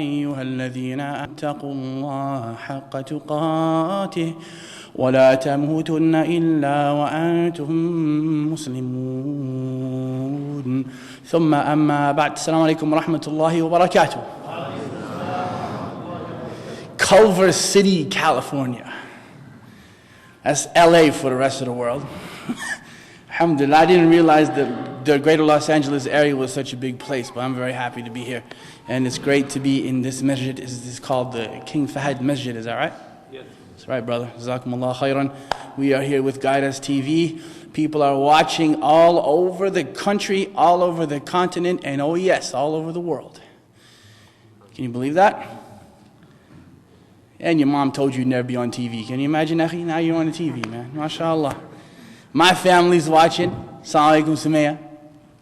أيها الذين اتقوا الله حق تقاته ولا تموتن إلا وأنتم مسلمون ثم أما بعد. السلام عليكم ورحمة الله وبركاته. Culver City, California. That's LA for the rest of the world. Alhamdulillah, I didn't realize that the greater Los Angeles area was such a big place, but I'm very happy to be here. And it's great to be in this masjid. It's called the King Fahd Masjid, is that right? Yes. That's right, brother. Jazakumullah khairan. We are here with Guide Us TV. People are watching all over the country, all over the continent, and oh yes, all over the world. Can you believe that? And your mom told you you'd never be on TV. Can you imagine, akhi? Now you're on the TV, man. MashaAllah. My family's watching. Assalamu alaikum, Sumaya.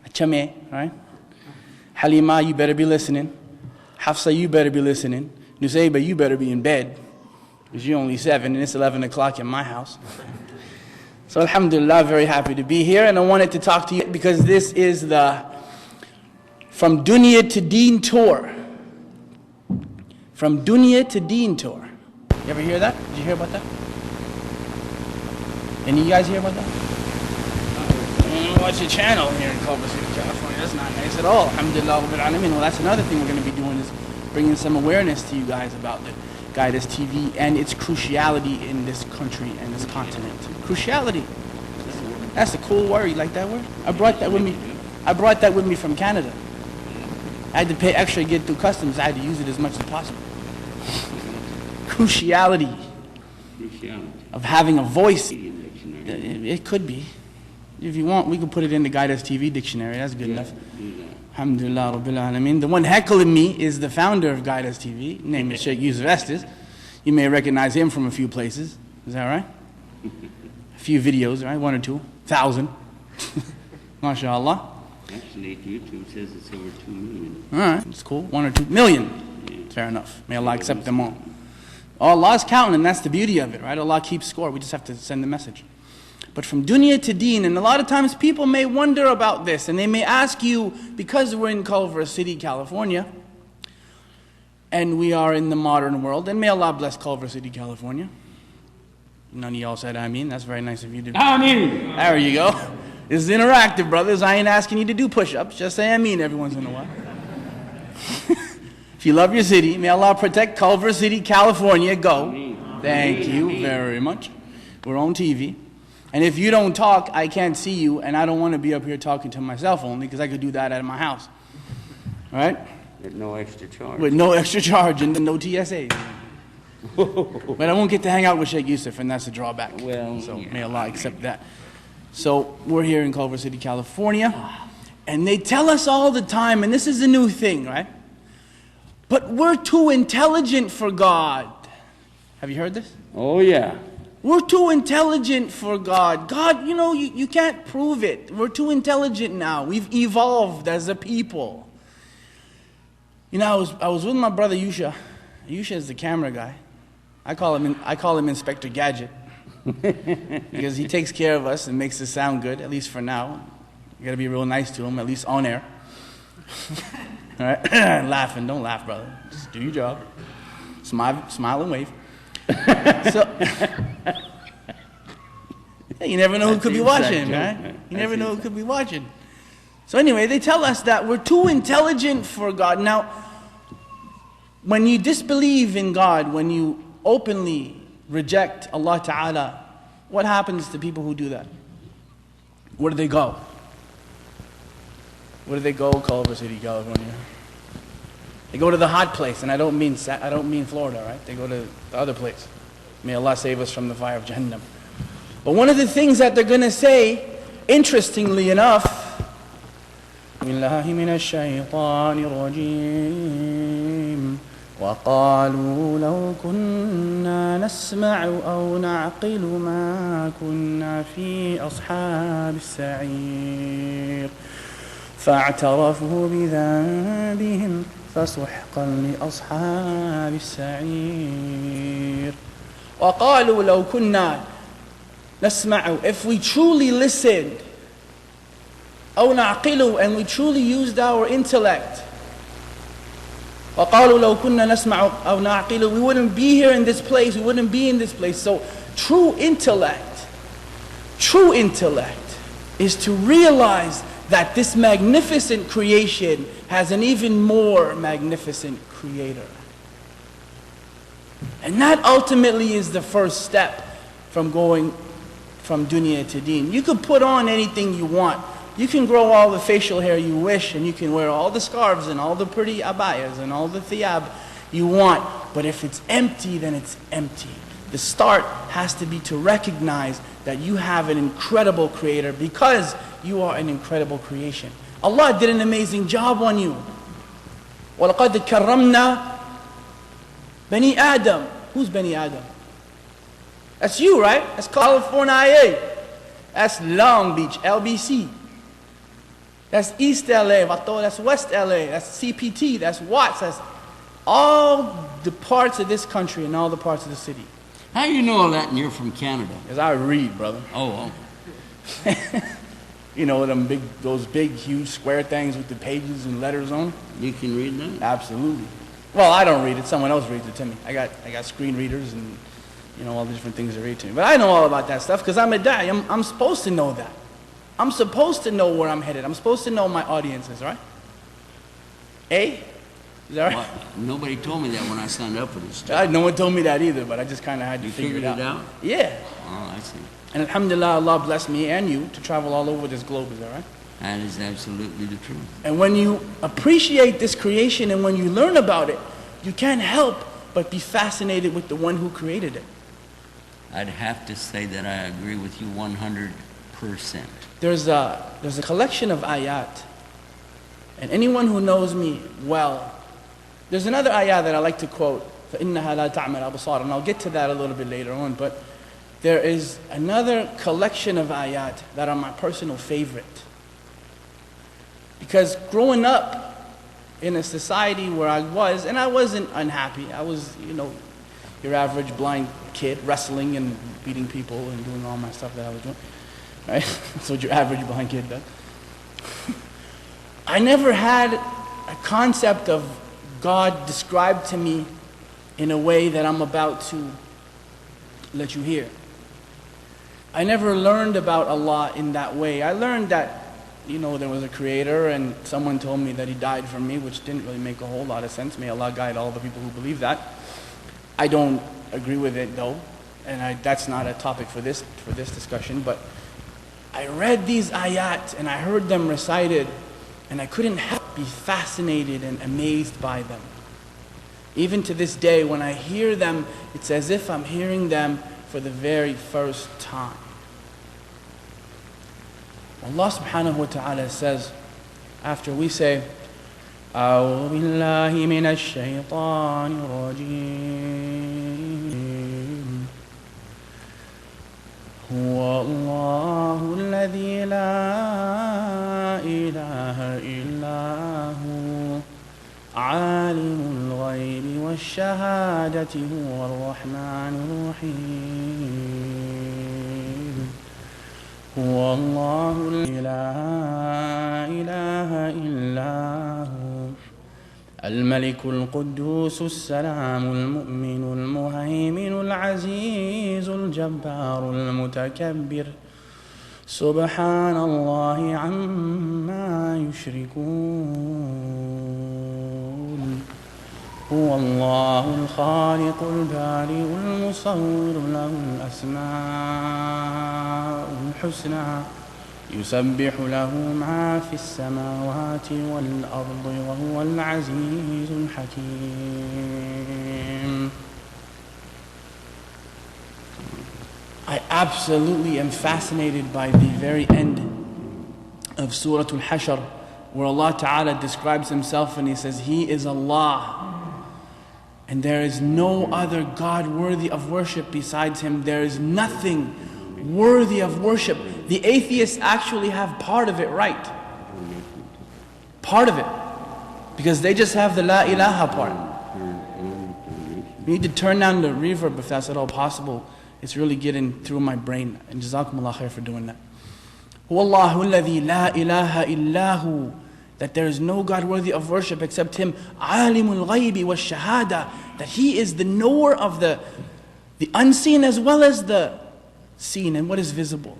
Achame, right? Halima, you better be listening. Hafsa, you better be listening. Nusayba, you better be in bed. Because you're only 7 and it's 11 o'clock in my house. So alhamdulillah, very happy to be here. And I wanted to talk to you because this is the From Dunya to Deen tour. From Dunya to Deen tour. You ever hear that? Did you hear about that? Any of you guys hear about that? Watch your channel here in Culver City, California. That's not nice at all. Alhamdulillah Rabbil Alameen. Well, that's another thing we're going to be doing is bringing some awareness to you guys about the Guide Us TV and its cruciality in this country and this continent. Cruciality. That's a cool word. You like that word? I brought that with me. I brought that with me from Canada. I had to pay extra to get through customs. I had to use it as much as possible. Cruciality of having a voice. It could be. If you want, we could put it in the Guide Us TV dictionary. That's good enough. Alhamdulillah Rabbil Alameen. The one heckling me is the founder of Guide Us TV. Name is Sheikh Yusuf Estes. You may recognize him from a few places. Is that right? A few videos, right? 1 or 2. 1,000. MashaAllah. Actually, YouTube says it's over 2 million. All right, that's cool. 1 or 2 million. Yeah. Fair enough. May Allah accept them all. Allah's counting, and that's the beauty of it, right? Allah keeps score. We just have to send the message. But from dunya to deen, and a lot of times people may wonder about this, and they may ask you, because we're in Culver City, California, and we are in the modern world, and may Allah bless Culver City, California. None of y'all said Ameen. That's very nice of you to do. Ameen! There you go. This is interactive, brothers. I ain't asking you to do push-ups. Just say Ameen every once in a while. If you love your city, may Allah protect Culver City, California. Go. Ameen. Thank you very much. We're on TV. And if you don't talk, I can't see you, and I don't want to be up here talking to myself only, because I could do that at my house. Right? With no extra charge. With no extra charge and no TSAs. But I won't get to hang out with Sheikh Yusuf, and that's the drawback. Well, so yeah. may Allah accept that. So we're here in Culver City, California, and they tell us all the time, and this is a new thing, right? But we're too intelligent for God. Have you heard this? Oh, yeah. We're too intelligent for God. God, you know, you can't prove it. We're too intelligent now. We've evolved as a people. You know, I was with my brother Yusha. Yusha is the camera guy. I call him Inspector Gadget. Because he takes care of us and makes us sound good, at least for now. You gotta be real nice to him, at least on air. All right? Laughing, don't laugh, brother. Just do your job. Smile and wave. So, you never know who could be watching, right? You never know who could be watching. So anyway, they tell us that we're too intelligent for God. Now, when you disbelieve in God, when you openly reject Allah Ta'ala, what happens to people who do that? Where do they go? Where do they go, Culver City, California? They go to the hot place, and I don't mean Florida, right? They go to the other place. May Allah save us from the fire of Jahannam. But one of the things that they're going to say, interestingly enough, وقالوا لو كنا نسمع أو نعقل ما كنا في أصحاب السعير فاعترفوا بذنبهم فسحقا لأصحاب السعير وقالوا لو كنا نسمع, if we truly listened, أو نعقل, and we truly used our intellect, وَقَالُوا لَوْ كُنَّا نَسْمَعُ أَوْ نَعْقِلُ. We wouldn't be here in this place. We wouldn't be in this place. So true intellect is to realize that this magnificent creation has an even more magnificent creator. And that ultimately is the first step from going from dunya to deen. You could put on anything you want. You can grow all the facial hair you wish, and you can wear all the scarves and all the pretty abayas and all the thiyab you want. But if it's empty, then it's empty. The start has to be to recognize that you have an incredible creator because you are an incredible creation. Allah did an amazing job on you. وَلَقَدْ كَرَّمْنَا Bani Adam. Who's Bani Adam? That's you, right? That's California. That's Long Beach, LBC. That's East LA, that's West LA, that's CPT, that's Watts, that's all the parts of this country and all the parts of the city. How do you know all that and you're from Canada? Because I read, brother. Oh. You know those big, huge square things with the pages and letters on? You can read that? Absolutely. Well, I don't read it. Someone else reads it to me. I got screen readers and all the different things that read to me. But I know all about that stuff because I'm a da'i. I'm supposed to know that. I'm supposed to know where I'm headed. I'm supposed to know my audiences, right? Is that right? Well, nobody told me that when I signed up for this stuff. No one told me that either, but I just kind of had to You figure it figured out. it out? Yeah. Oh, I see. And alhamdulillah, Allah blessed me and you to travel all over this globe, is that right? That is absolutely the truth. And when you appreciate this creation and when you learn about it, you can't help but be fascinated with the one who created it. I'd have to say that I agree with you 100%. There's a collection of ayat, and anyone who knows me well, there's another ayat that I like to quote, فَإِنَّهَا لَا تَعْمَلْ أَبْصَارُ, and I'll get to that a little bit later on, but there is another collection of ayat that are my personal favorite. Because growing up in a society where I was, and I wasn't unhappy, I was, your average blind kid wrestling and beating people and doing all my stuff that I was doing. Right? That's what your average blind kid does. I never had a concept of God described to me in a way that I'm about to let you hear. I never learned about Allah in that way. I learned that, there was a creator and someone told me that he died for me, which didn't really make a whole lot of sense. May Allah guide all the people who believe that. I don't agree with it though, and that's not a topic for this discussion, but I read these ayat and I heard them recited and I couldn't help but be fascinated and amazed by them. Even to this day, when I hear them, it's as if I'm hearing them for the very first time. Allah subhanahu wa ta'ala says, after we say, أعوذ بالله من الشيطان الرجيم هو الله الذي لا إله إلا هو عالم الغيب والشهادة هو الرحمن الرحيم هو الله الذي لا إله إلا هو الملك القدوس السلام المؤمن المهيمن العزيز الجبار المتكبر سبحان الله عما يشركون هو الله الخالق البارئ المصور له الأسماء الحسنى يسبح له ما في السماوات والأرض وهو العزيز الحكيم. I absolutely am fascinated by the very end of Surah Al-Hashr, where Allah Ta'ala describes Himself and He says, He is Allah. And there is no other God worthy of worship besides Him. There is nothing worthy of worship. The atheists actually have part of it right. Part of it. Because they just have the La ilaha part. We need to turn down the reverb if that's at all possible. It's really getting through my brain. And Jazakumullah khair for doing that. هو الله الذي لا إله إلا هو. that there is no God worthy of worship except Him, alimul ghaybi wa shahada, that He is the knower of the unseen as well as the seen and what is visible.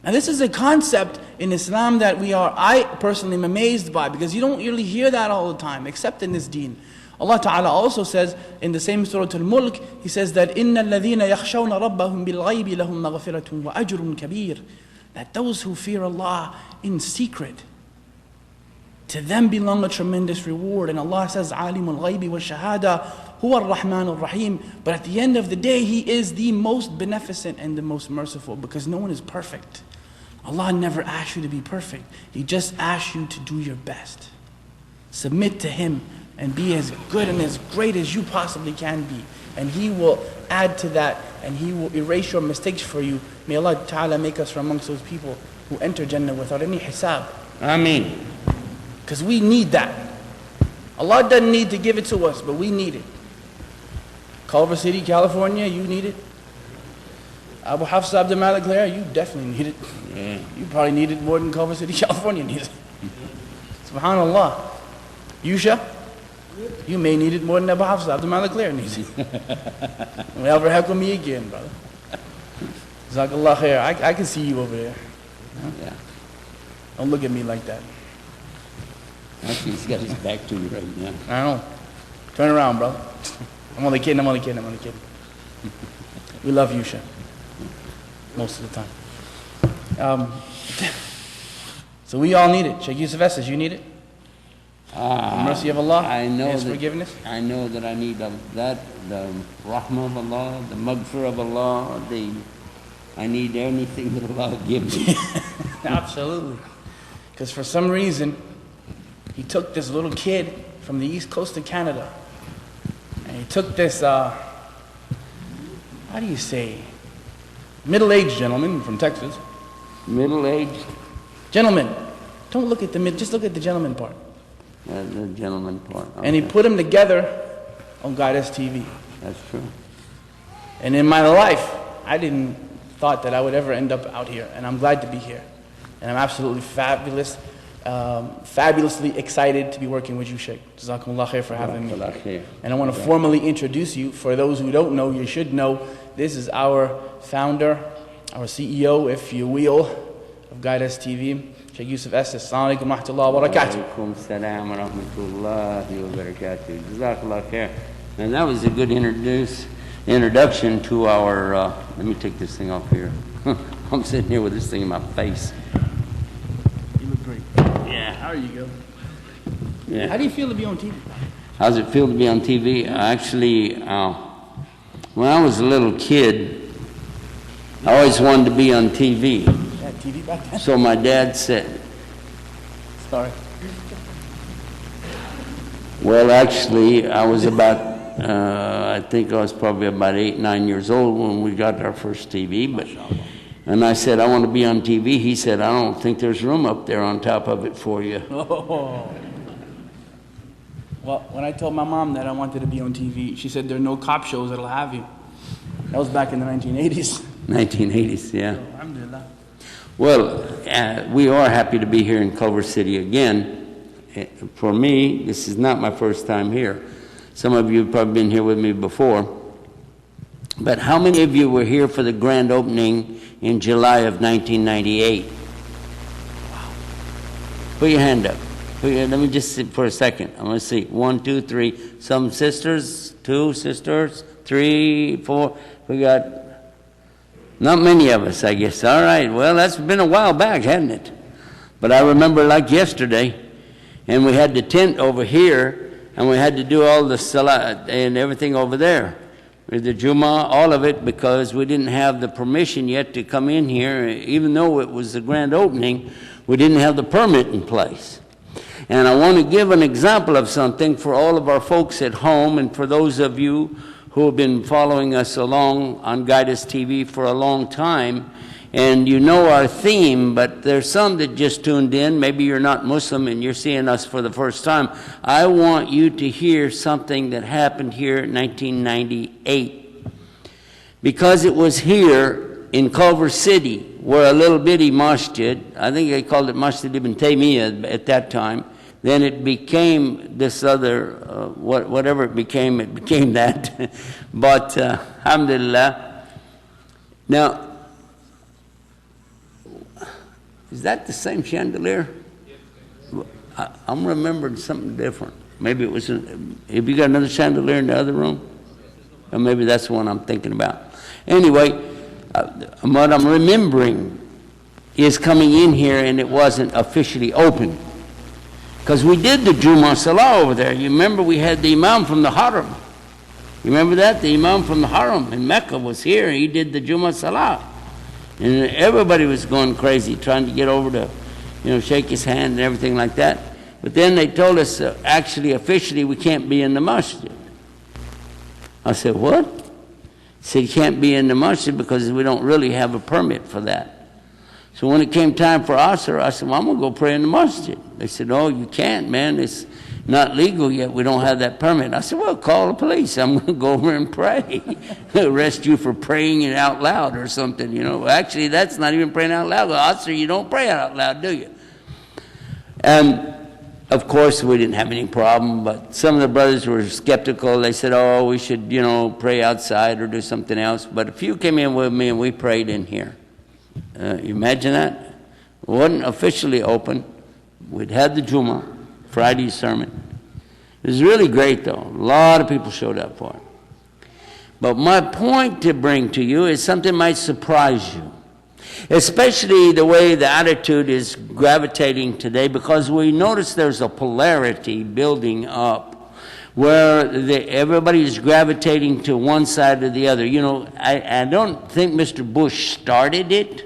Now this is a concept in Islam that I personally am amazed by, because you don't really hear that all the time except in this deen. Allah Ta'ala also says in the same Surah Al-Mulk, He says that إِنَّ الَّذِينَ يَخْشَوْنَ رَبَّهُمْ بِالْغَيْبِ لَهُمْ مَغْفِرَةٌ وَأَجْرٌ كَبِيرٌ, that those who fear Allah in secret, to them belong a tremendous reward. And Allah says, عَالِمُ الْغَيْبِ وَالشَّهَادَةِ هُوَ الرَّحْمَنُ الرَّحِيمُ. But at the end of the day, He is the most beneficent and the most merciful, because no one is perfect. Allah never asked you to be perfect. He just asked you to do your best. Submit to Him and be as good and as great as you possibly can be. And He will add to that, and He will erase your mistakes for you. May Allah Ta'ala make us from amongst those people who enter Jannah without any hisab. Ameen. Because we need that. Allah doesn't need to give it to us, but we need it. Culver City, California, you need it. Abu Hafs Abdul Malik Claire, you definitely need it. Yeah. You probably need it more than Culver City, California needs it. SubhanAllah. Yusha, you may need it more than Abu Hafs Abdul Malik Claire needs it. Don't ever heckle me again, brother. Jazakallah khair. I can see you over there. Yeah. Don't look at me like that. Actually, he's got his back to me right now. I know. Turn around, brother. I'm only kidding. We love you, Shah. Most of the time. So we all need it. Sheikh Yusuf Estes, you need it? The mercy of Allah, His forgiveness? I know that I need that, the rahmah of Allah, the maghfirah of Allah, I need anything that Allah gives me. Absolutely. Because for some reason, He took this little kid from the east coast of Canada, and He took this, how do you say, middle-aged gentleman from Texas. Middle-aged? Gentleman. Don't look at just look at the gentleman part. The gentleman part. Okay. And He put them together on Guidance TV. That's true. And in my life, I didn't thought that I would ever end up out here, and I'm glad to be here. And I'm absolutely fabulously excited to be working with you, Sheikh. Jazakumullah khair for having me. And I want to formally introduce you. For those who don't know, you should know, this is our founder, our CEO, if you will, of Guidance TV, Sheikh Yusuf Estes. Assalamu alaikum wa rahmatullahi wa barakatuh. Wa alaikum salam wa rahmatullahi wa barakatuh. Jazakallah khair. And that was a good introduction to our, let me take this thing off here. I'm sitting here with this thing in my face. You look great. Yeah. How are you, go? Yeah. How do you feel to be on TV? How does it feel to be on TV? Actually, when I was a little kid, I always wanted to be on TV. You had TV back then? So my dad said, Sorry. well, actually, I was about, I think I was probably about 8, 9 years old when we got our first TV. And I said, I want to be on TV. He said, I don't think there's room up there on top of it for you. Oh. Well, when I told my mom that I wanted to be on TV, she said there are no cop shows that'll have you. That was back in the 1980s. 1980s, yeah. So, alhamdulillah. Well, we are happy to be here in Culver City again. For me, this is not my first time here. Some of you have probably been here with me before. But how many of you were here for the grand opening in July of 1998? Wow. Put your hand up. Let me just sit for a second. I want to see. 1, 2, 3. Some sisters, 2 sisters, 3, 4. We got not many of us, I guess. All right. Well, that's been a while back, hasn't it? But I remember like yesterday. And we had the tent over here, and we had to do all the salat and everything over there. With the Jummah, all of it, because we didn't have the permission yet to come in here. Even though it was the grand opening, we didn't have the permit in place. And I want to give an example of something for all of our folks at home and for those of you who have been following us along on Guidance TV for a long time. And you know our theme, but there's some that just tuned in. Maybe you're not Muslim and you're seeing us for the first time. I want you to hear something that happened here in 1998. Because it was here in Culver City were a little bitty masjid. I think they called it Masjid ibn Taymiyyah at that time. Then it became this other, whatever it became that. But alhamdulillah. Now, is that the same chandelier? I'm remembering something different. Maybe it was, have you got another chandelier in the other room? Or maybe that's the one I'm thinking about. Anyway, what I'm remembering is coming in here and it wasn't officially open. Because we did the Jummah Salah over there. You remember we had the Imam from the Haram. You remember that? The Imam from the Haram in Mecca was here and he did the Jummah Salah. And everybody was going crazy trying to get over to, shake his hand and everything like that. But then they told us, actually, officially, we can't be in the masjid. I said, what? He said, you can't be in the masjid because we don't really have a permit for that. So when it came time for Asr, I said, well, I'm going to go pray in the masjid. They said, oh, you can't, man. It's not legal yet. We don't have that permit. I said, well, call the police. I'm going to go over and pray. Arrest you for praying it out loud or something, Actually, that's not even praying out loud. Asr, you don't pray out loud, do you? And of course, we didn't have any problem, but some of the brothers were skeptical. They said, oh, we should, pray outside or do something else. But a few came in with me and we prayed in here. You imagine that? It wasn't officially open. We'd had the Jummah, Friday's sermon. It was really great, though. A lot of people showed up for it. But my point to bring to you is something might surprise you. Especially the way the attitude is gravitating today, because we notice there's a polarity building up where everybody is gravitating to one side or the other. I don't think Mr. Bush started it,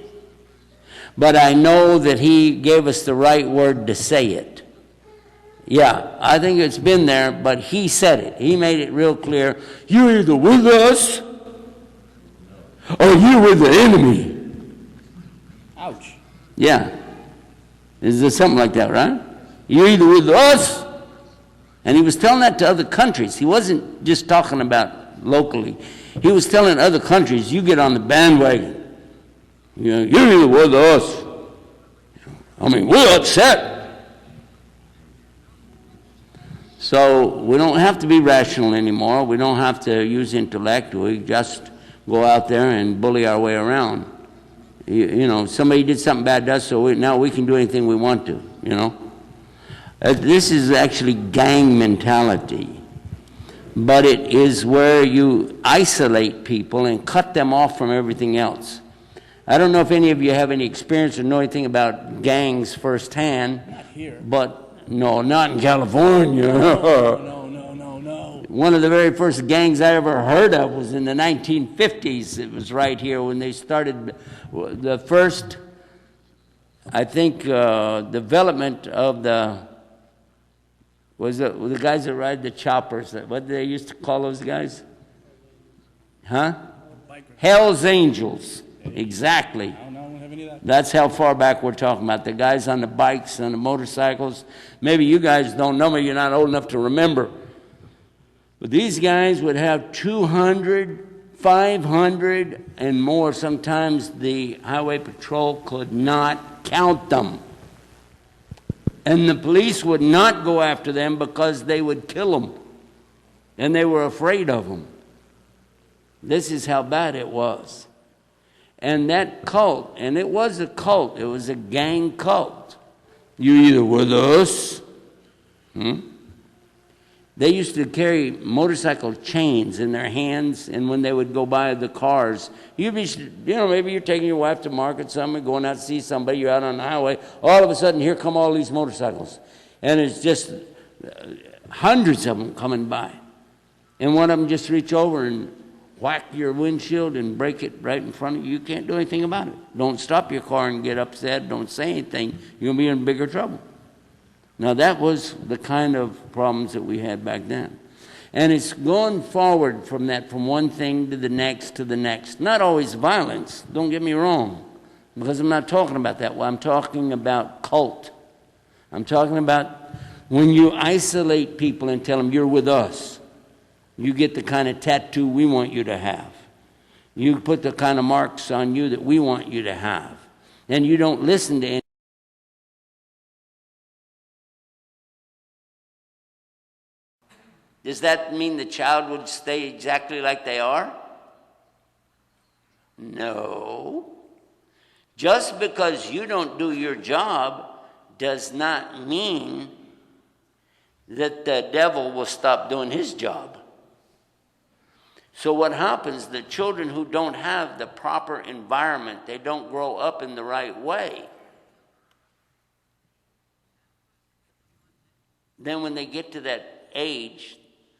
but I know that he gave us the right word to say it. Yeah, I think it's been there, but he said it. He made it real clear. You're either with us or you're with the enemy. Ouch. Yeah. Is there something like that, right? You're either with us, and he was telling that to other countries. He wasn't just talking about locally. He was telling other countries, you get on the bandwagon. You're either with us. We're upset. So we don't have to be rational anymore. We don't have to use intellect. We just go out there and bully our way around. Somebody did something bad to us, so now we can do anything we want to, This is actually gang mentality. But it is where you isolate people and cut them off from everything else. I don't know if any of you have any experience or know anything about gangs firsthand. Not here. But, no, not in California. No. One of the very first gangs I ever heard of was in the 1950s. It was right here when they started the first, I think, development of the guys that ride the choppers. What did they used to call those guys? Huh? Hell's Angels. Exactly. I don't have any of that. That's how far back we're talking about. The guys on the bikes, on the motorcycles. Maybe you guys don't know me. You're not old enough to remember. But these guys would have 200, 500, and more. Sometimes the highway patrol could not count them. And the police would not go after them because they would kill them. And they were afraid of them. This is how bad it was. And that cult, and it was a cult, it was a gang cult. You either with us, They used to carry motorcycle chains in their hands, and when they would go by the cars, maybe you're taking your wife to market something, going out to see somebody, you're out on the highway, all of a sudden here come all these motorcycles. And it's just hundreds of them coming by. And one of them just reach over and whack your windshield and break it right in front of you. You can't do anything about it. Don't stop your car and get upset. Don't say anything. You're going to be in bigger trouble. Now, that was the kind of problems that we had back then. And it's going forward from that, from one thing to the next to the next. Not always violence, don't get me wrong, because I'm not talking about that. Well, I'm talking about cult. I'm talking about when you isolate people and tell them, you're with us. You get the kind of tattoo we want you to have. You put the kind of marks on you that we want you to have. and you don't listen to any. Does that mean the child would stay exactly like they are? No. Just because you don't do your job does not mean that the devil will stop doing his job. So what happens, the children who don't have the proper environment, they don't grow up in the right way. Then when they get to that age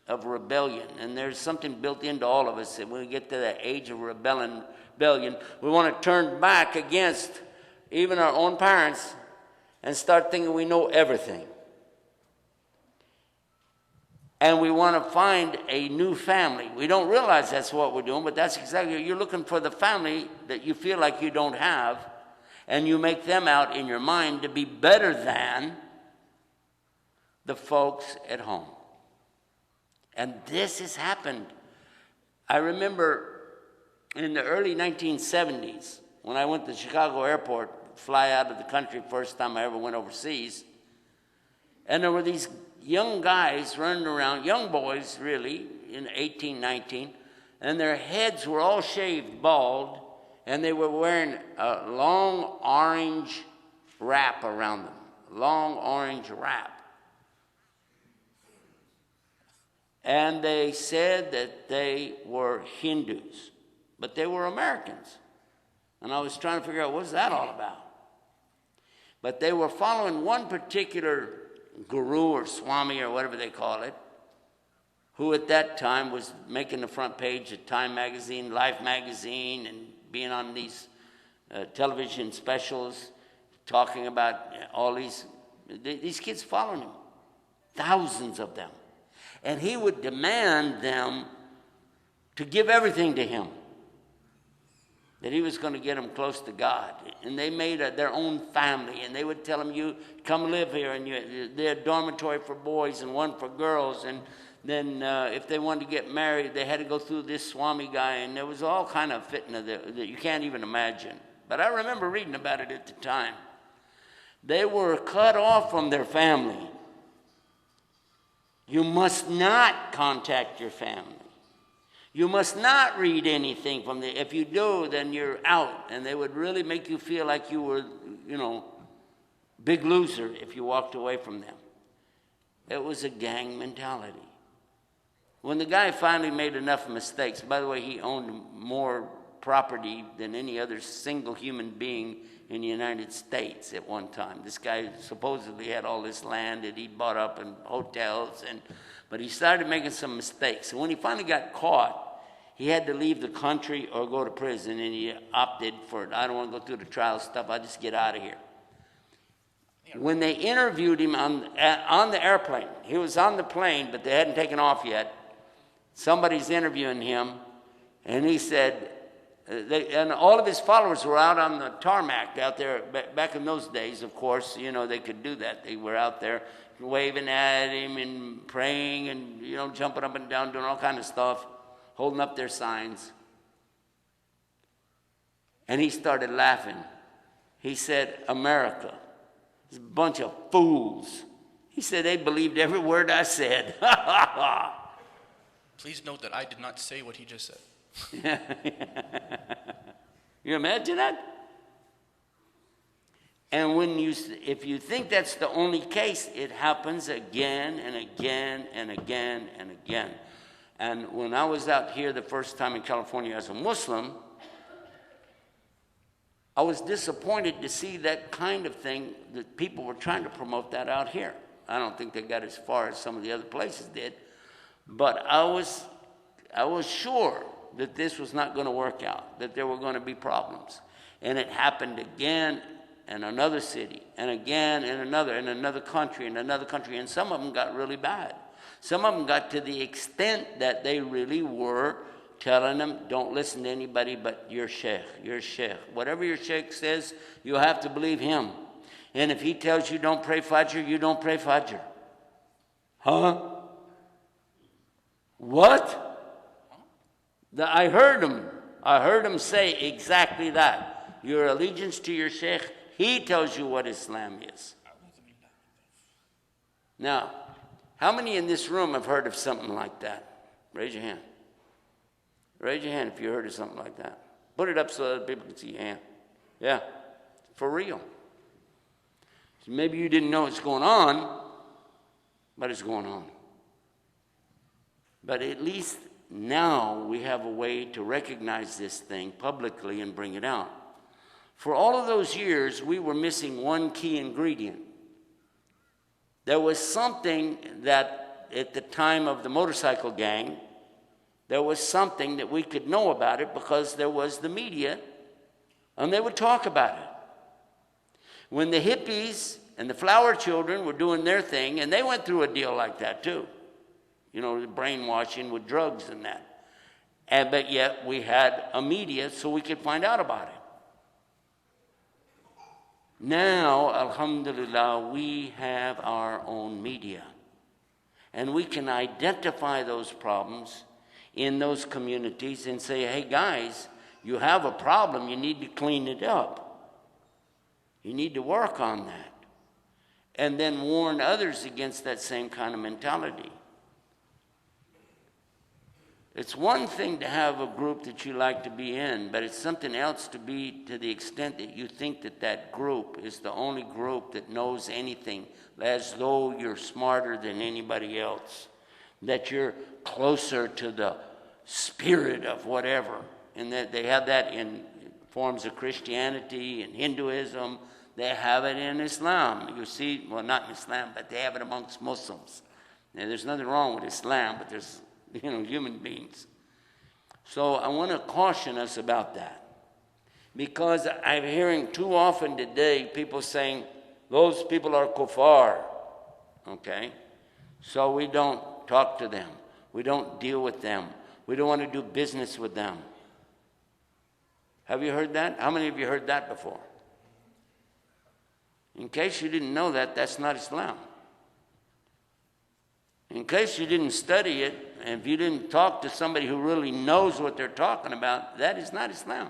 of rebellion, and there's something built into all of us that when we get to that age of rebellion, we want to turn back against even our own parents and start thinking we know everything. And we want to find a new family. We don't realize that's what we're doing, but that's exactly, you're looking for the family that you feel like you don't have, and you make them out in your mind to be better than the folks at home. And this has happened. I remember in the early 1970s, when I went to Chicago Airport, fly out of the country, first time I ever went overseas, and there were these young guys running around, young boys really, in 18, 19, and their heads were all shaved bald, and they were wearing a long orange wrap around them, long orange wrap. And they said that they were Hindus, but they were Americans. And I was trying to figure out, what's that all about? But they were following one particular guru or swami or whatever they call it, who at that time was making the front page of Time magazine, Life magazine, and being on these television specials, talking about all these kids following him, thousands of them. And he would demand them to give everything to him, that he was going to get them close to God. And they made their own family, and they would tell them, you come live here, and they're a dormitory for boys and one for girls. And then if they wanted to get married, they had to go through this Swami guy, and there was all kind of fitna that you can't even imagine. But I remember reading about it at the time. They were cut off from their family. You must not contact your family. You must not read anything from them. If you do, then you're out. And they would really make you feel like you were, big loser if you walked away from them. It was a gang mentality. When the guy finally made enough mistakes, by the way, he owned more property than any other single human being in the United States at one time. This guy supposedly had all this land that he'd bought up in hotels, but he started making some mistakes. And when he finally got caught, he had to leave the country or go to prison, and he opted for, I don't want to go through the trial stuff, I'll just get out of here. When they interviewed him on the airplane, he was on the plane, but they hadn't taken off yet. Somebody's interviewing him, and he said, and all of his followers were out on the tarmac out there. Back in those days, of course, they could do that. They were out there waving at him and praying and, jumping up and down, doing all kind of stuff, holding up their signs. And he started laughing. He said, America, this bunch of fools. He said, they believed every word I said. Please note that I did not say what he just said. You imagine that? And if you think that's the only case, it happens again and again and again and again. And when I was out here the first time in California as a Muslim, I was disappointed to see that kind of thing, that people were trying to promote that out here. I don't think they got as far as some of the other places did, but I was sure that this was not going to work out, that there were going to be problems. And it happened again in another city, and again in another country, and some of them got really bad. Some of them got to the extent that they really were telling them, don't listen to anybody but your sheikh. Whatever your sheikh says, you have to believe him. And if he tells you don't pray Fajr, you don't pray Fajr. Huh? What? I heard him say exactly that. your allegiance to your sheikh, he tells you what Islam is. Now, how many in this room have heard of something like that? Raise your hand. Raise your hand if you heard of something like that. Put it up so that people can see your hand. Yeah, for real. So maybe you didn't know it's going on, but it's going on. But at least now we have a way to recognize this thing publicly and bring it out. For all of those years, we were missing one key ingredient. There was something that at the time of the motorcycle gang, there was something that we could know about it because there was the media and they would talk about it. When the hippies and the flower children were doing their thing, and they went through a deal like that too, you know, the brainwashing with drugs and that. But yet we had a media so we could find out about it. Now, alhamdulillah, we have our own media. And we can identify those problems in those communities and say, hey guys, you have a problem, you need to clean it up. You need to work on that. And then warn others against that same kind of mentality. It's one thing to have a group that you like to be in, but it's something else to be to the extent that you think that that group is the only group that knows anything, as though you're smarter than anybody else, that you're closer to the spirit of whatever. And that they have that in forms of Christianity and Hinduism. They have it in Islam. You see, well, not in Islam, but they have it amongst Muslims. Now, there's nothing wrong with Islam, but there's human beings. So I want to caution us about that. Because I'm hearing too often today people saying, those people are kuffar. Okay? So we don't talk to them. We don't deal with them. We don't want to do business with them. Have you heard that? How many of you heard that before? In case you didn't know that, that's not Islam. In case you didn't study it, and if you didn't talk to somebody who really knows what they're talking about, that is not Islam.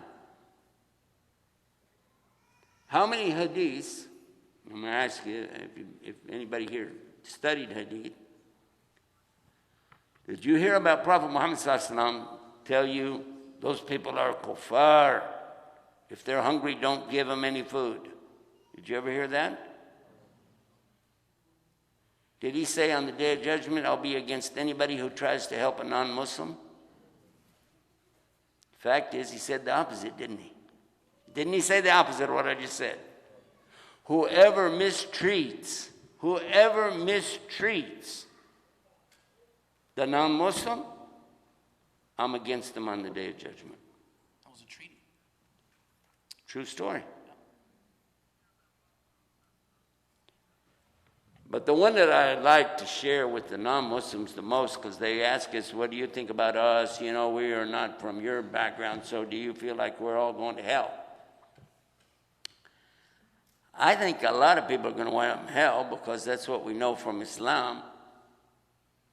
How many hadiths, I'm going to ask you if anybody here studied hadith, did you hear about Prophet Muhammad ﷺ tell you those people are kuffar? If they're hungry, don't give them any food. Did you ever hear that? Did he say on the Day of Judgment, I'll be against anybody who tries to help a non-Muslim? Fact is, he said the opposite, didn't he? Didn't he say the opposite of what I just said? Whoever mistreats the non-Muslim, I'm against them on the Day of Judgment. That was a treaty. True story. But the one that I like to share with the non-Muslims the most, because they ask us, what do you think about us? You know, we are not from your background, so do you feel like we're all going to hell? I think a lot of people are going to wind up in hell because that's what we know from Islam.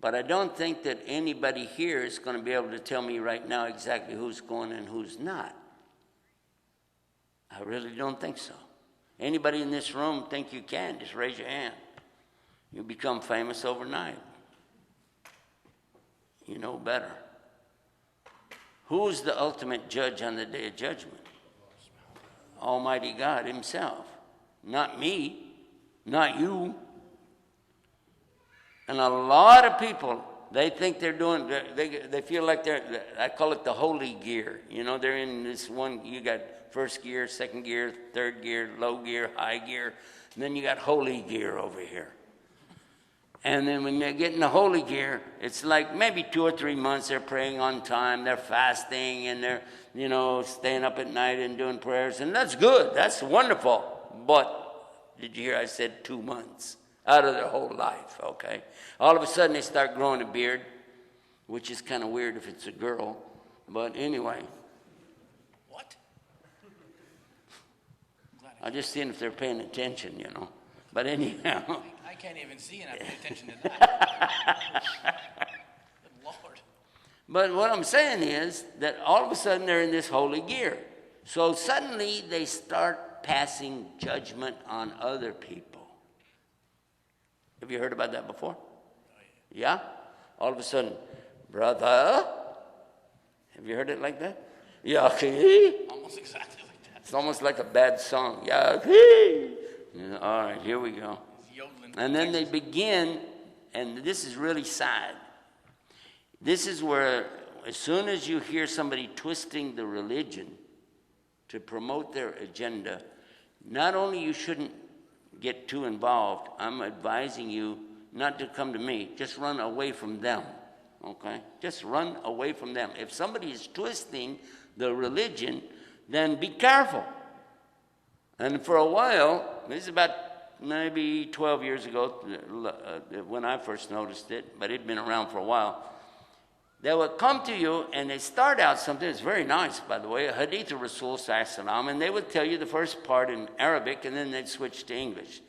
But I don't think that anybody here is going to be able to tell me right now exactly who's going and who's not. I really don't think so. Anybody in this room think you can? Just raise your hand. You become famous overnight. You know better. Who's the ultimate judge on the Day of Judgment? Almighty God himself. Not me, not you. And a lot of people, they think they're doing, they feel like they're, I call it the holy gear. You know, they're in this one, you got first gear, second gear, third gear, low gear, high gear, and then you got holy gear over here. And then when they get in the holy gear, it's like maybe 2 or 3 months they're praying on time, they're fasting, and they're, you know, staying up at night and doing prayers, and that's good, that's wonderful. But did you hear I said 2 months out of their whole life, okay? All of a sudden they start growing a beard, which is kind of weird if it's a girl, but anyway. What? I just seen if they're paying attention, you know. But anyhow. I can't even see and I pay attention to that. Good Lord. But what I'm saying is that all of a sudden they're in this holy gear. So suddenly they start passing judgment on other people. Have you heard about that before? Yeah? All of a sudden, brother. Have you heard it like that? Ya akhi. Almost exactly like that. It's almost like a bad song. Ya akhi. Yeah, all right, here we go. And then they begin, and this is really sad. This is where, as soon as you hear somebody twisting the religion to promote their agenda, not only you shouldn't get too involved, I'm advising you not to come to me. Just run away from them, okay? Just run away from them. If somebody is twisting the religion, then be careful. And for a while, this is about maybe 12 years ago when I first noticed it, but it had been around for a while. They would come to you and they start out something that's very nice, by the way, a hadith of Rasul Sallallahu Alaihi Wasallam, and they would tell you the first part in Arabic and then they'd switch to English.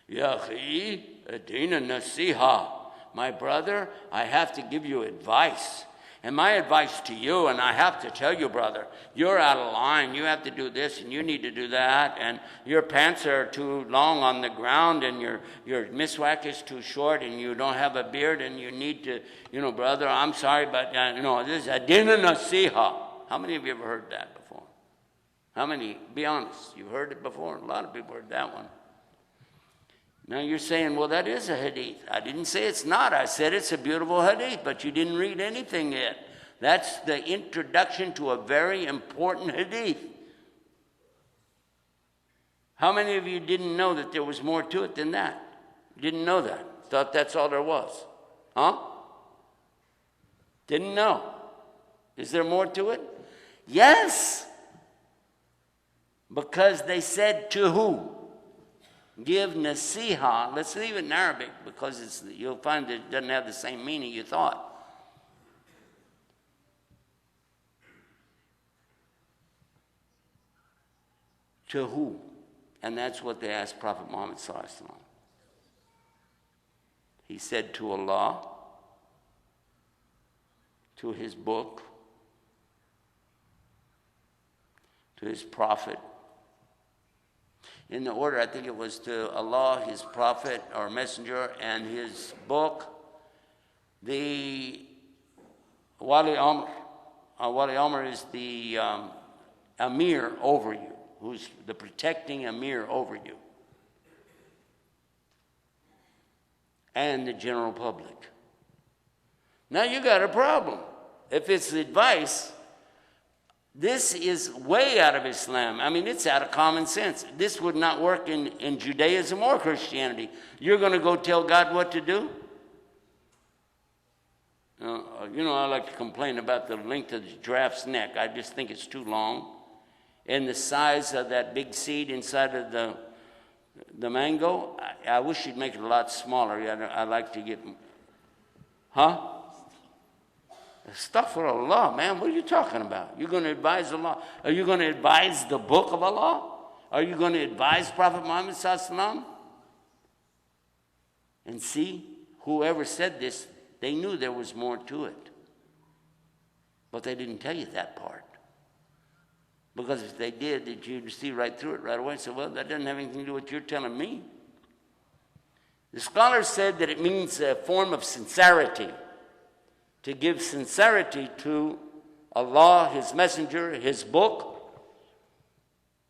Ya akhi, adina nasiha. My brother, I have to give you advice. And my advice to you, and I have to tell you, brother, you're out of line. You have to do this and you need to do that. And your pants are too long on the ground and your miswak is too short and you don't have a beard and you need to, brother, I'm sorry, but, this is adina nasiha. How many of you have ever heard that before? How many? Be honest. You've heard it before. A lot of people heard that one. Now you're saying, well, that is a hadith. I didn't say it's not. I said it's a beautiful hadith, but you didn't read anything yet. That's the introduction to a very important hadith. How many of you didn't know that there was more to it than that? Didn't know that. Thought that's all there was. Huh? Didn't know. Is there more to it? Yes. Because they said to who? Give nasiha. Let's leave it in Arabic because you'll find that it doesn't have the same meaning you thought. To who? And that's what they asked Prophet Muhammad Sallallahu Alaihi Wasallam. He said to Allah, to his book, to his prophet. In the order, I think it was to Allah, his prophet or messenger, and his book. The Wali Amr. Wali Amr is the Amir over you, who's the protecting Amir over you. And the general public. Now you got a problem. If it's advice, this is way out of Islam. I mean, it's out of common sense. This would not work in Judaism or Christianity. You're going to go tell God what to do? I like to complain about the length of the giraffe's neck. I just think it's too long. And the size of that big seed inside of the mango, I wish you'd make it a lot smaller. I like to get... Huh? Astaghfirullah, man, what are you talking about? You're going to advise Allah? Are you going to advise the book of Allah? Are you going to advise Prophet Muhammad Sallallahu Alaihi Wasallam? And see, whoever said this, they knew there was more to it. But they didn't tell you that part. Because if they did, you'd see right through it right away and say, well, that doesn't have anything to do with what you're telling me. The scholars said that it means a form of sincerity. To give sincerity to Allah, His Messenger, His book,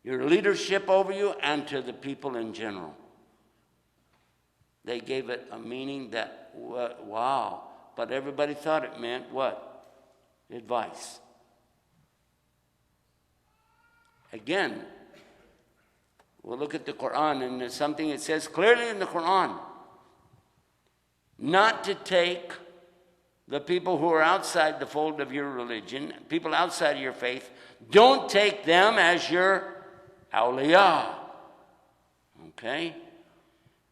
your leadership over you, and to the people in general. They gave it a meaning that, wow. But everybody thought it meant what? Advice. Again, we'll look at the Quran, and there's something it says clearly in the Quran. Not to take the people who are outside the fold of your religion, people outside of your faith, don't take them as your awliya. Okay?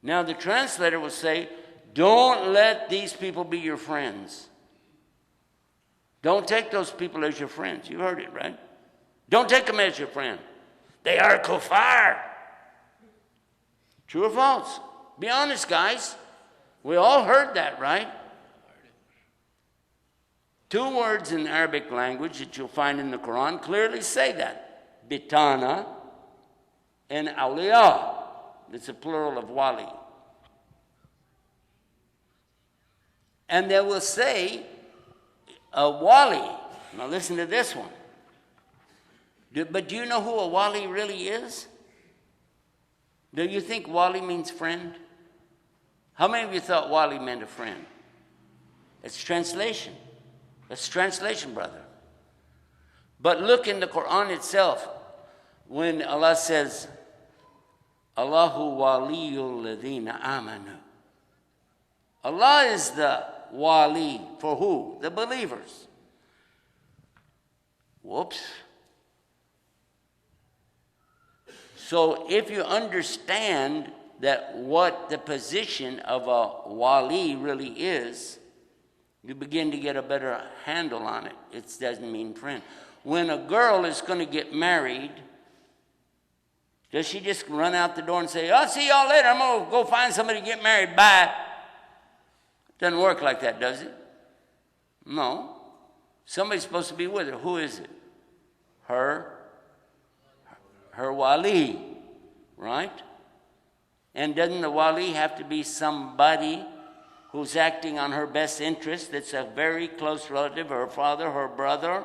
Now the translator will say, don't let these people be your friends. Don't take those people as your friends. You heard it, right? Don't take them as your friend. They are kuffar. True or false? Be honest, guys. We all heard that, right? Two words in Arabic language that you'll find in the Quran clearly say that. bitana, and awliya. It's a plural of wali. And they will say, a wali. Now listen to this one. But do you know who a wali really is? Do you think wali means friend? How many of you thought wali meant a friend? It's translation. It's translation, brother. But look in the Quran itself. When Allah says, Allahu waliyul ladhina amanu. Allah is the wali for who? The believers. Whoops. So if you understand that what the position of a wali really is, you begin to get a better handle on it. It doesn't mean friend. When a girl is going to get married, does she just run out the door and say, I'll see y'all later, I'm going to go find somebody to get married, bye? It doesn't work like that, does it? No. Somebody's supposed to be with her. Who is it? Her wali, right? And doesn't the wali have to be somebody who's acting on her best interest, that's a very close relative, her father, her brother?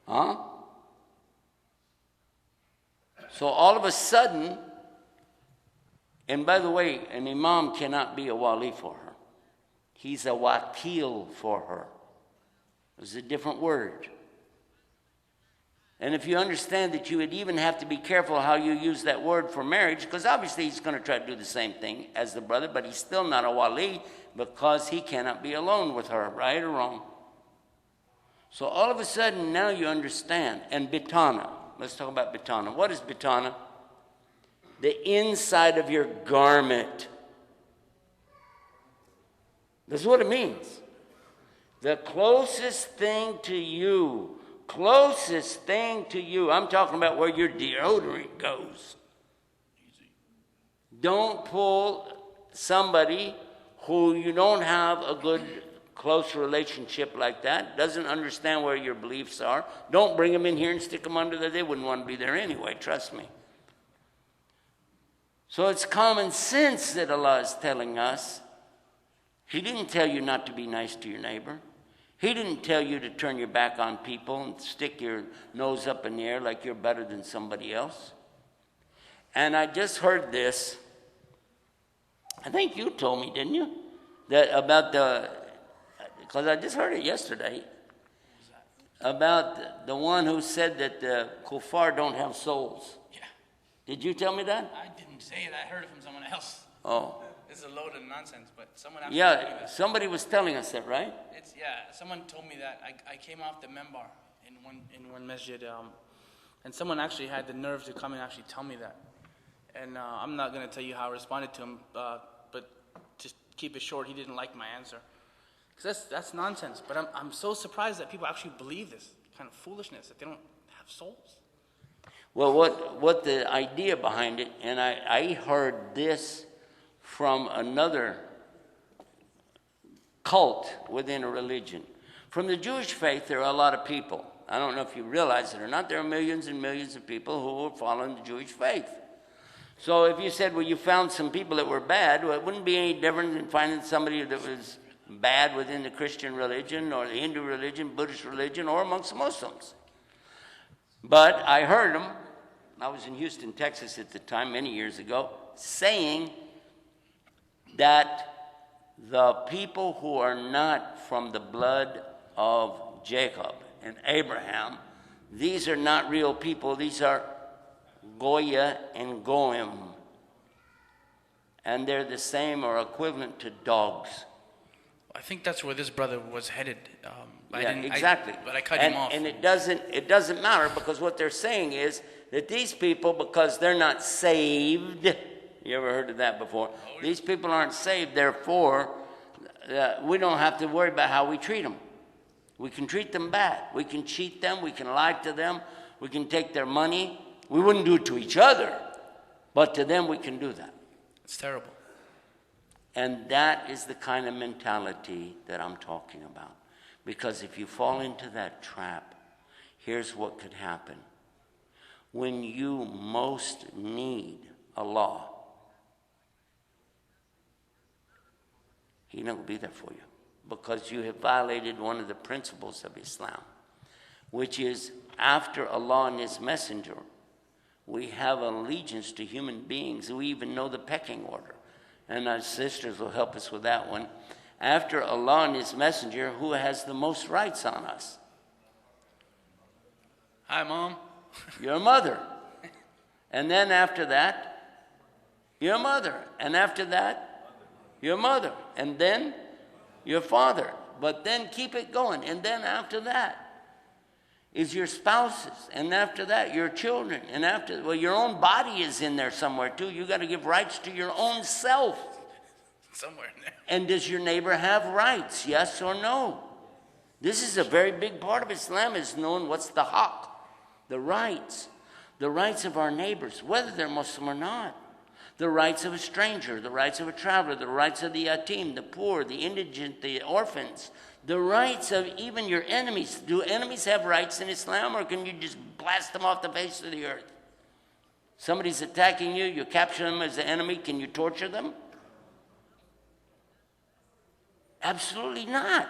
Huh? So all of a sudden, and by the way, an imam cannot be a wali for her. He's a wakil for her. It's a different word. And if you understand that you would even have to be careful how you use that word for marriage, because obviously he's going to try to do the same thing as the brother, but he's still not a wali because he cannot be alone with her, right or wrong? So all of a sudden now you understand. And bitana, let's talk about bitana. What is bitana? The inside of your garment. That's what it means. The closest thing to you. Closest thing to you. I'm talking about where your deodorant goes. Don't pull somebody who you don't have a good, close relationship like that, doesn't understand where your beliefs are. Don't bring them in here and stick them under there. They wouldn't want to be there anyway, trust me. So it's common sense that Allah is telling us. He didn't tell you not to be nice to your neighbor. He didn't tell you to turn your back on people and stick your nose up in the air like you're better than somebody else. And I just heard this. I think you told me, didn't you? That about because I just heard it yesterday. About the one who said that the kuffar don't have souls. Yeah. Did you tell me that? I didn't say it. I heard it from someone else. Oh. This is a load of nonsense, but someone actually told me that. Somebody was telling us that, right? Someone told me that. I came off the membar in one masjid, and someone actually had the nerve to come and actually tell me that. And I'm not going to tell you how I responded to him, but just keep it short, he didn't like my answer. Because that's nonsense. But I'm so surprised that people actually believe this kind of foolishness, that they don't have souls. Well, what the idea behind it, and I heard this from another cult within a religion. From the Jewish faith, there are a lot of people. I don't know if you realize it or not. There are millions and millions of people who are following the Jewish faith. So if you said, well, you found some people that were bad, well, it wouldn't be any different than finding somebody that was bad within the Christian religion or the Hindu religion, Buddhist religion, or amongst the Muslims. But I heard them, I was in Houston, Texas at the time, many years ago, saying that the people who are not from the blood of Jacob and Abraham, these are not real people. These are Goya and Goim. And they're the same or equivalent to dogs. I think that's where this brother was headed. Exactly. But I cut him off. And it doesn't matter, because what they're saying is that these people, because they're not saved, you ever heard of that before? These people aren't saved, therefore, we don't have to worry about how we treat them. We can treat them bad. We can cheat them. We can lie to them. We can take their money. We wouldn't do it to each other, but to them we can do that. It's terrible. And that is the kind of mentality that I'm talking about. Because if you fall into that trap, here's what could happen. when you most need Allah, He's not going to be there for you, because you have violated one of the principles of Islam, which is after Allah and His Messenger, we have allegiance to human beings. We even know the pecking order. And our sisters will help us with that one. After Allah and His Messenger, who has the most rights on us? Hi, Mom. Your mother. And then after that, your mother. And after that, your mother. And then your father. But then keep it going. And then after that is your spouses. And after that, your children. And after, well, your own body is in there somewhere too. You got to give rights to your own self. Somewhere in there. And does your neighbor have rights? Yes or no? This is a very big part of Islam, is knowing what's the haqq, the rights of our neighbors, whether they're Muslim or not. The rights of a stranger, the rights of a traveler, the rights of the yatim, the poor, the indigent, the orphans, the rights of even your enemies. Do enemies have rights in Islam, or can you just blast them off the face of the earth? Somebody's attacking you, you capture them as an enemy, can you torture them? Absolutely not.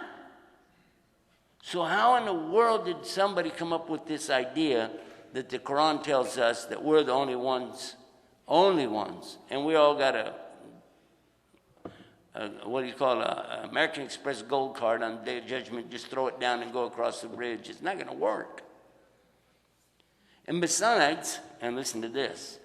So how in the world did somebody come up with this idea that the Quran tells us that we're the only ones, and we all got a American Express gold card on the Day of Judgment, just throw it down and go across the bridge? It's not going to work. And besides, and listen to this,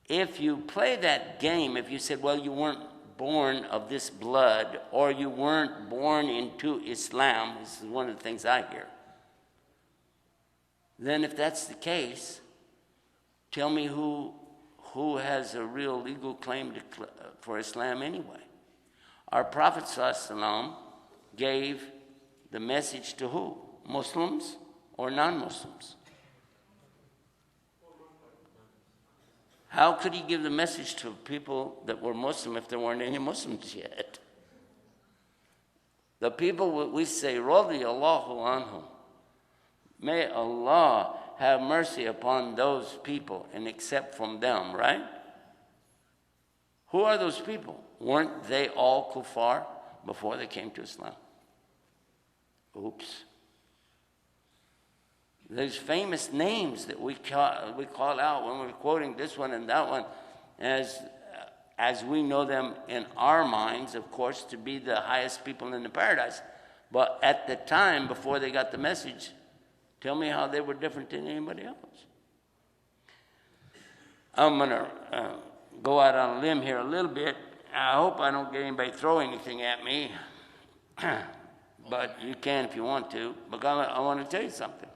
if you play that game, if you said, well, you weren't born of this blood, or you weren't born into Islam, this is one of the things I hear, then if that's the case, tell me who has a real legal claim for Islam anyway. Our Prophet ﷺ gave the message to who? Muslims or non-Muslims? How could he give the message to people that were Muslim if there weren't any Muslims yet? The people, we say, radiyallahu anhum. May Allah have mercy upon those people and accept from them, right? Who are those people? Weren't they all kuffar before they came to Islam? Oops. There's famous names that we call out when we're quoting this one and that one as we know them in our minds, of course, to be the highest people in the paradise. But at the time, before they got the message, tell me how they were different than anybody else. I'm going to go out on a limb here a little bit. I hope I don't get anybody throwing anything at me. But you can if you want to. But I want to tell you something.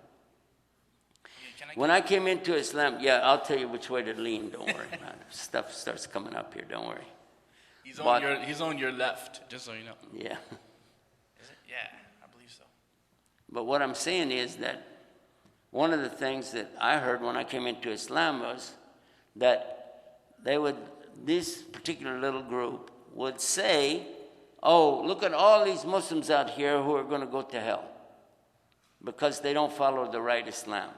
When I came into Islam, I'll tell you which way to lean. Don't worry. Stuff starts coming up here. Don't worry. He's on your left, just so you know. Yeah. Is it? Yeah, I believe so. But what I'm saying is that one of the things that I heard when I came into Islam was that this particular little group would say, oh, look at all these Muslims out here who are going to go to hell because they don't follow the right Islam.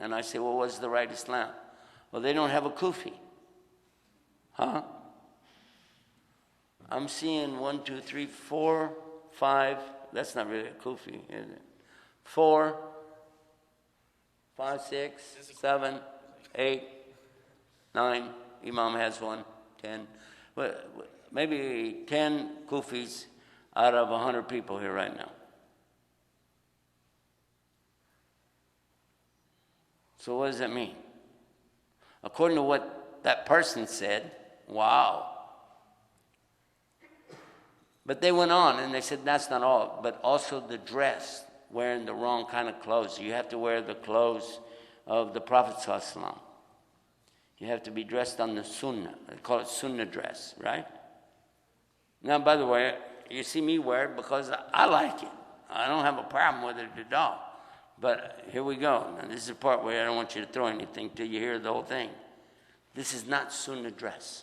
And I say, well, what's the right Islam? Well, they don't have a kufi. Huh? I'm seeing 1, 2, 3, 4, 5. That's not really a kufi, is it? 4, 5, 6, 7, 8, 9. Imam has 1, 10. Maybe 10 kufis out of 100 people here right now. So what does that mean? According to what that person said, wow. But they went on and they said that's not all, but also the dress, wearing the wrong kind of clothes. You have to wear the clothes of the Prophet ﷺ. You have to be dressed on the sunnah. They call it sunnah dress, right? Now, by the way, you see me wear it because I like it. I don't have a problem with it at all. But here we go. Now, this is the part where I don't want you to throw anything till you hear the whole thing. This is not sunnah dress.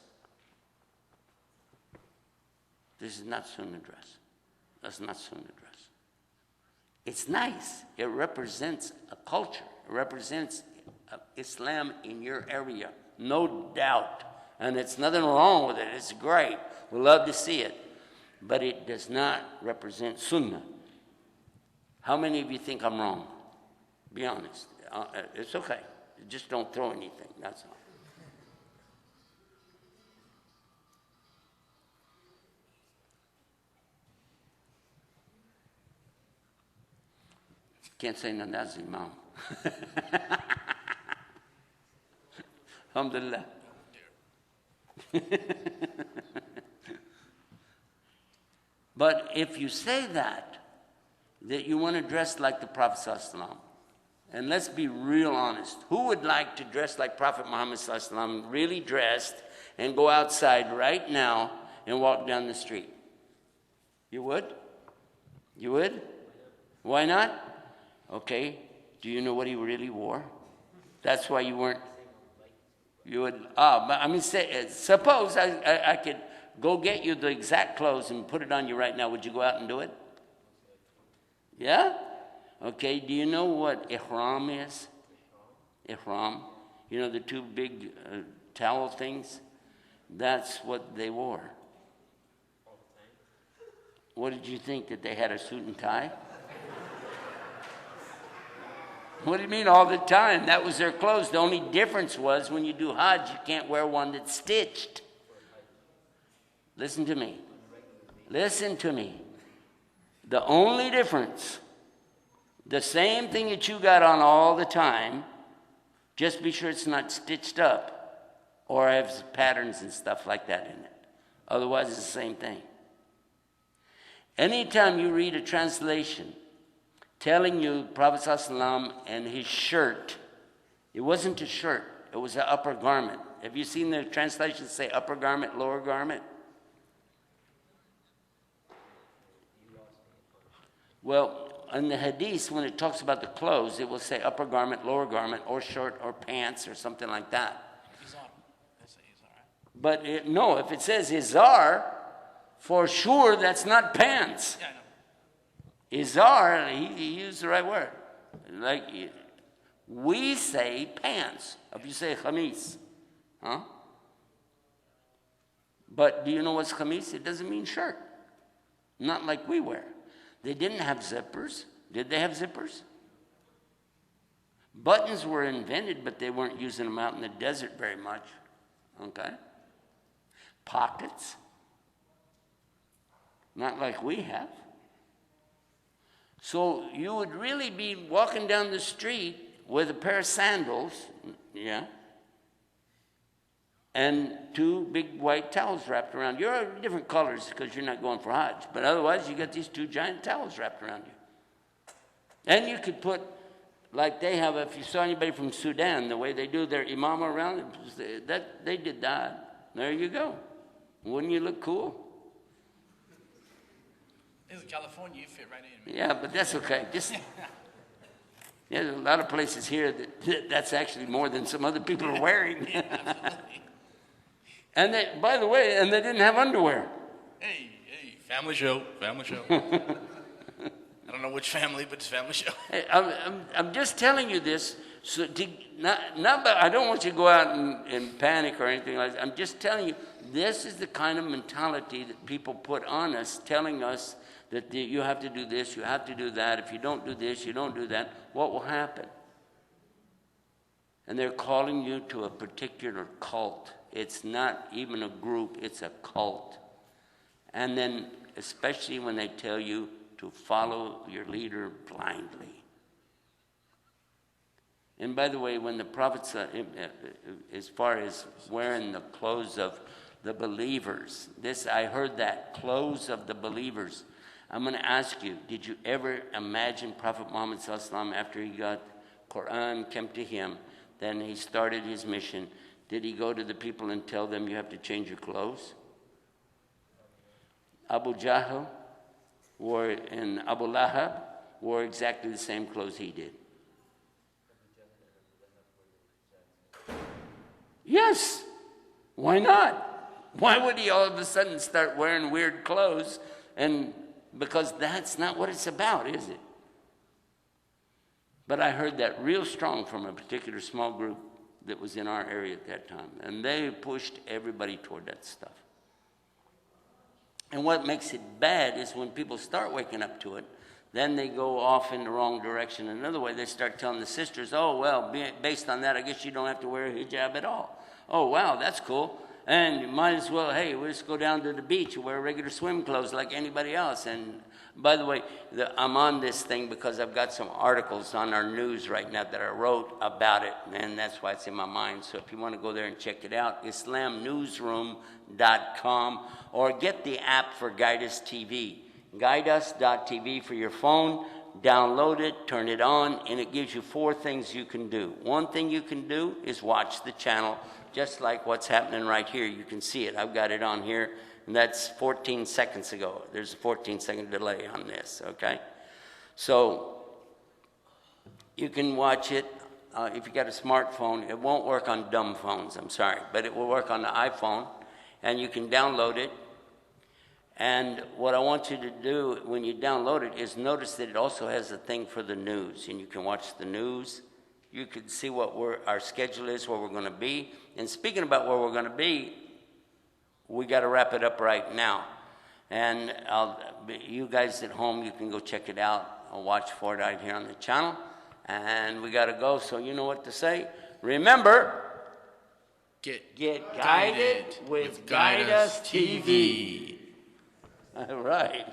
This is not sunnah dress. That's not sunnah dress. It's nice. It represents a culture. It represents Islam in your area, no doubt. And it's nothing wrong with it. It's great. We love to see it. But it does not represent Sunnah. How many of you think I'm wrong? Be honest. It's okay. Just don't throw anything. That's all. Can't say none. That's Imam. Alhamdulillah. But if you say that you want to dress like the Prophet ﷺ, and let's be real honest, who would like to dress like Prophet Muhammad ﷺ, really dressed, and go outside right now and walk down the street? You would? You would? Why not? Okay. Do you know what he really wore? That's why you weren't. You would. But I mean, suppose I could go get you the exact clothes and put it on you right now. Would you go out and do it? Yeah? Okay. Do you know what ihram is? Ihram. You know the two big towel things? That's what they wore. What did you think? That they had a suit and tie? What do you mean all the time? That was their clothes. The only difference was when you do Hajj, you can't wear one that's stitched. Listen to me. Listen to me. The only difference, the same thing that you got on all the time, just be sure it's not stitched up or has patterns and stuff like that in it. Otherwise, it's the same thing. Anytime you read a translation telling you Prophet ﷺ and his shirt, it wasn't a shirt, it was an upper garment. Have you seen the translations say upper garment, lower garment? Well, in the hadith, when it talks about the clothes, it will say upper garment, lower garment, or shirt, or pants, or something like that. But no, if it says izar, for sure that's not pants. Yeah, I know. Izar, he used the right word. Like, we say pants. If you say khamis, huh? But do you know what's khamis? It doesn't mean shirt. Not like we wear. They didn't have zippers. Did they have zippers? Buttons were invented, but they weren't using them out in the desert very much. Okay? Pockets. Not like we have. So you would really be walking down the street with a pair of sandals, yeah, and two big white towels wrapped around you. You're different colors because you're not going for Hajj, but otherwise you got these two giant towels wrapped around you. And you could put, like they have, if you saw anybody from Sudan, the way they do their imam around, they did that. There you go. Wouldn't you look cool? This is California, you fit right in. Yeah, but that's okay. Just yeah, there's a lot of places here that's actually more than some other people are wearing. And they, by the way, and they didn't have underwear. Hey, family show. I don't know which family, but it's family show. Hey, I'm just telling you this. So I don't want you to go out and panic or anything like that. I'm just telling you, this is the kind of mentality that people put on us, telling us that you have to do this, you have to do that. If you don't do this, you don't do that. What will happen? And they're calling you to a particular cult. It's not even a group, it's a cult. And then, especially when they tell you to follow your leader blindly. And by the way, when the prophets, as far as wearing the clothes of the believers, I heard that, clothes of the believers. I'm going to ask you, did you ever imagine Prophet Muhammad ﷺ, after he got Quran, came to him, then he started his mission, did he go to the people and tell them you have to change your clothes? Abu Jahl and Abu Lahab wore exactly the same clothes he did. Yes. Why not? Why would he all of a sudden start wearing weird clothes? And because that's not what it's about, is it? But I heard that real strong from a particular small group that was in our area at that time. And they pushed everybody toward that stuff. And what makes it bad is when people start waking up to it, then they go off in the wrong direction. Another way, they start telling the sisters, oh, well, based on that, I guess you don't have to wear a hijab at all. Oh, wow, that's cool. And you might as well, hey, we'll just go down to the beach and wear regular swim clothes like anybody else. And by the way, I'm on this thing because I've got some articles on our news right now that I wrote about it, and that's why it's in my mind. So if you want to go there and check it out, islamnewsroom.com, or get the app for Guide Us TV. GuideUs.tv for your phone. Download it, turn it on, and it gives you 4 things you can do. One thing you can do is watch the channel, just like what's happening right here. You can see it. I've got it on here, and that's 14 seconds ago. There's a 14-second delay on this, okay? So you can watch it. If you got a smartphone, it won't work on dumb phones, I'm sorry, but it will work on the iPhone, and you can download it. And what I want you to do when you download it is notice that it also has a thing for the news, and you can watch the news. You can see what our schedule is, where we're going to be. And speaking about where we're going to be, we got to wrap it up right now. And you guys at home, you can go check it out. I'll watch for it out here on the channel. And we got to go, so you know what to say. Remember, get guided with Guide Us TV. All right.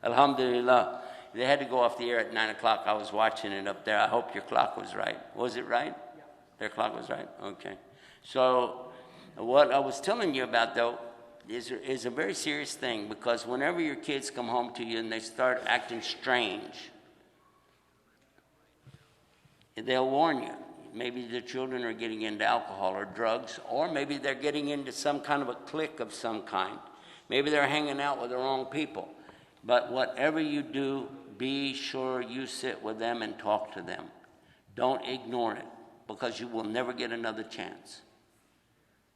Alhamdulillah. They had to go off the air at 9 o'clock. I was watching it up there. I hope your clock was right. Was it right? Yeah. Their clock was right? Okay. So what I was telling you about, though, is a very serious thing, because whenever your kids come home to you and they start acting strange, they'll warn you. Maybe the children are getting into alcohol or drugs, or maybe they're getting into some kind of a clique of some kind. Maybe they're hanging out with the wrong people. But whatever you do, be sure you sit with them and talk to them. Don't ignore it, because you will never get another chance.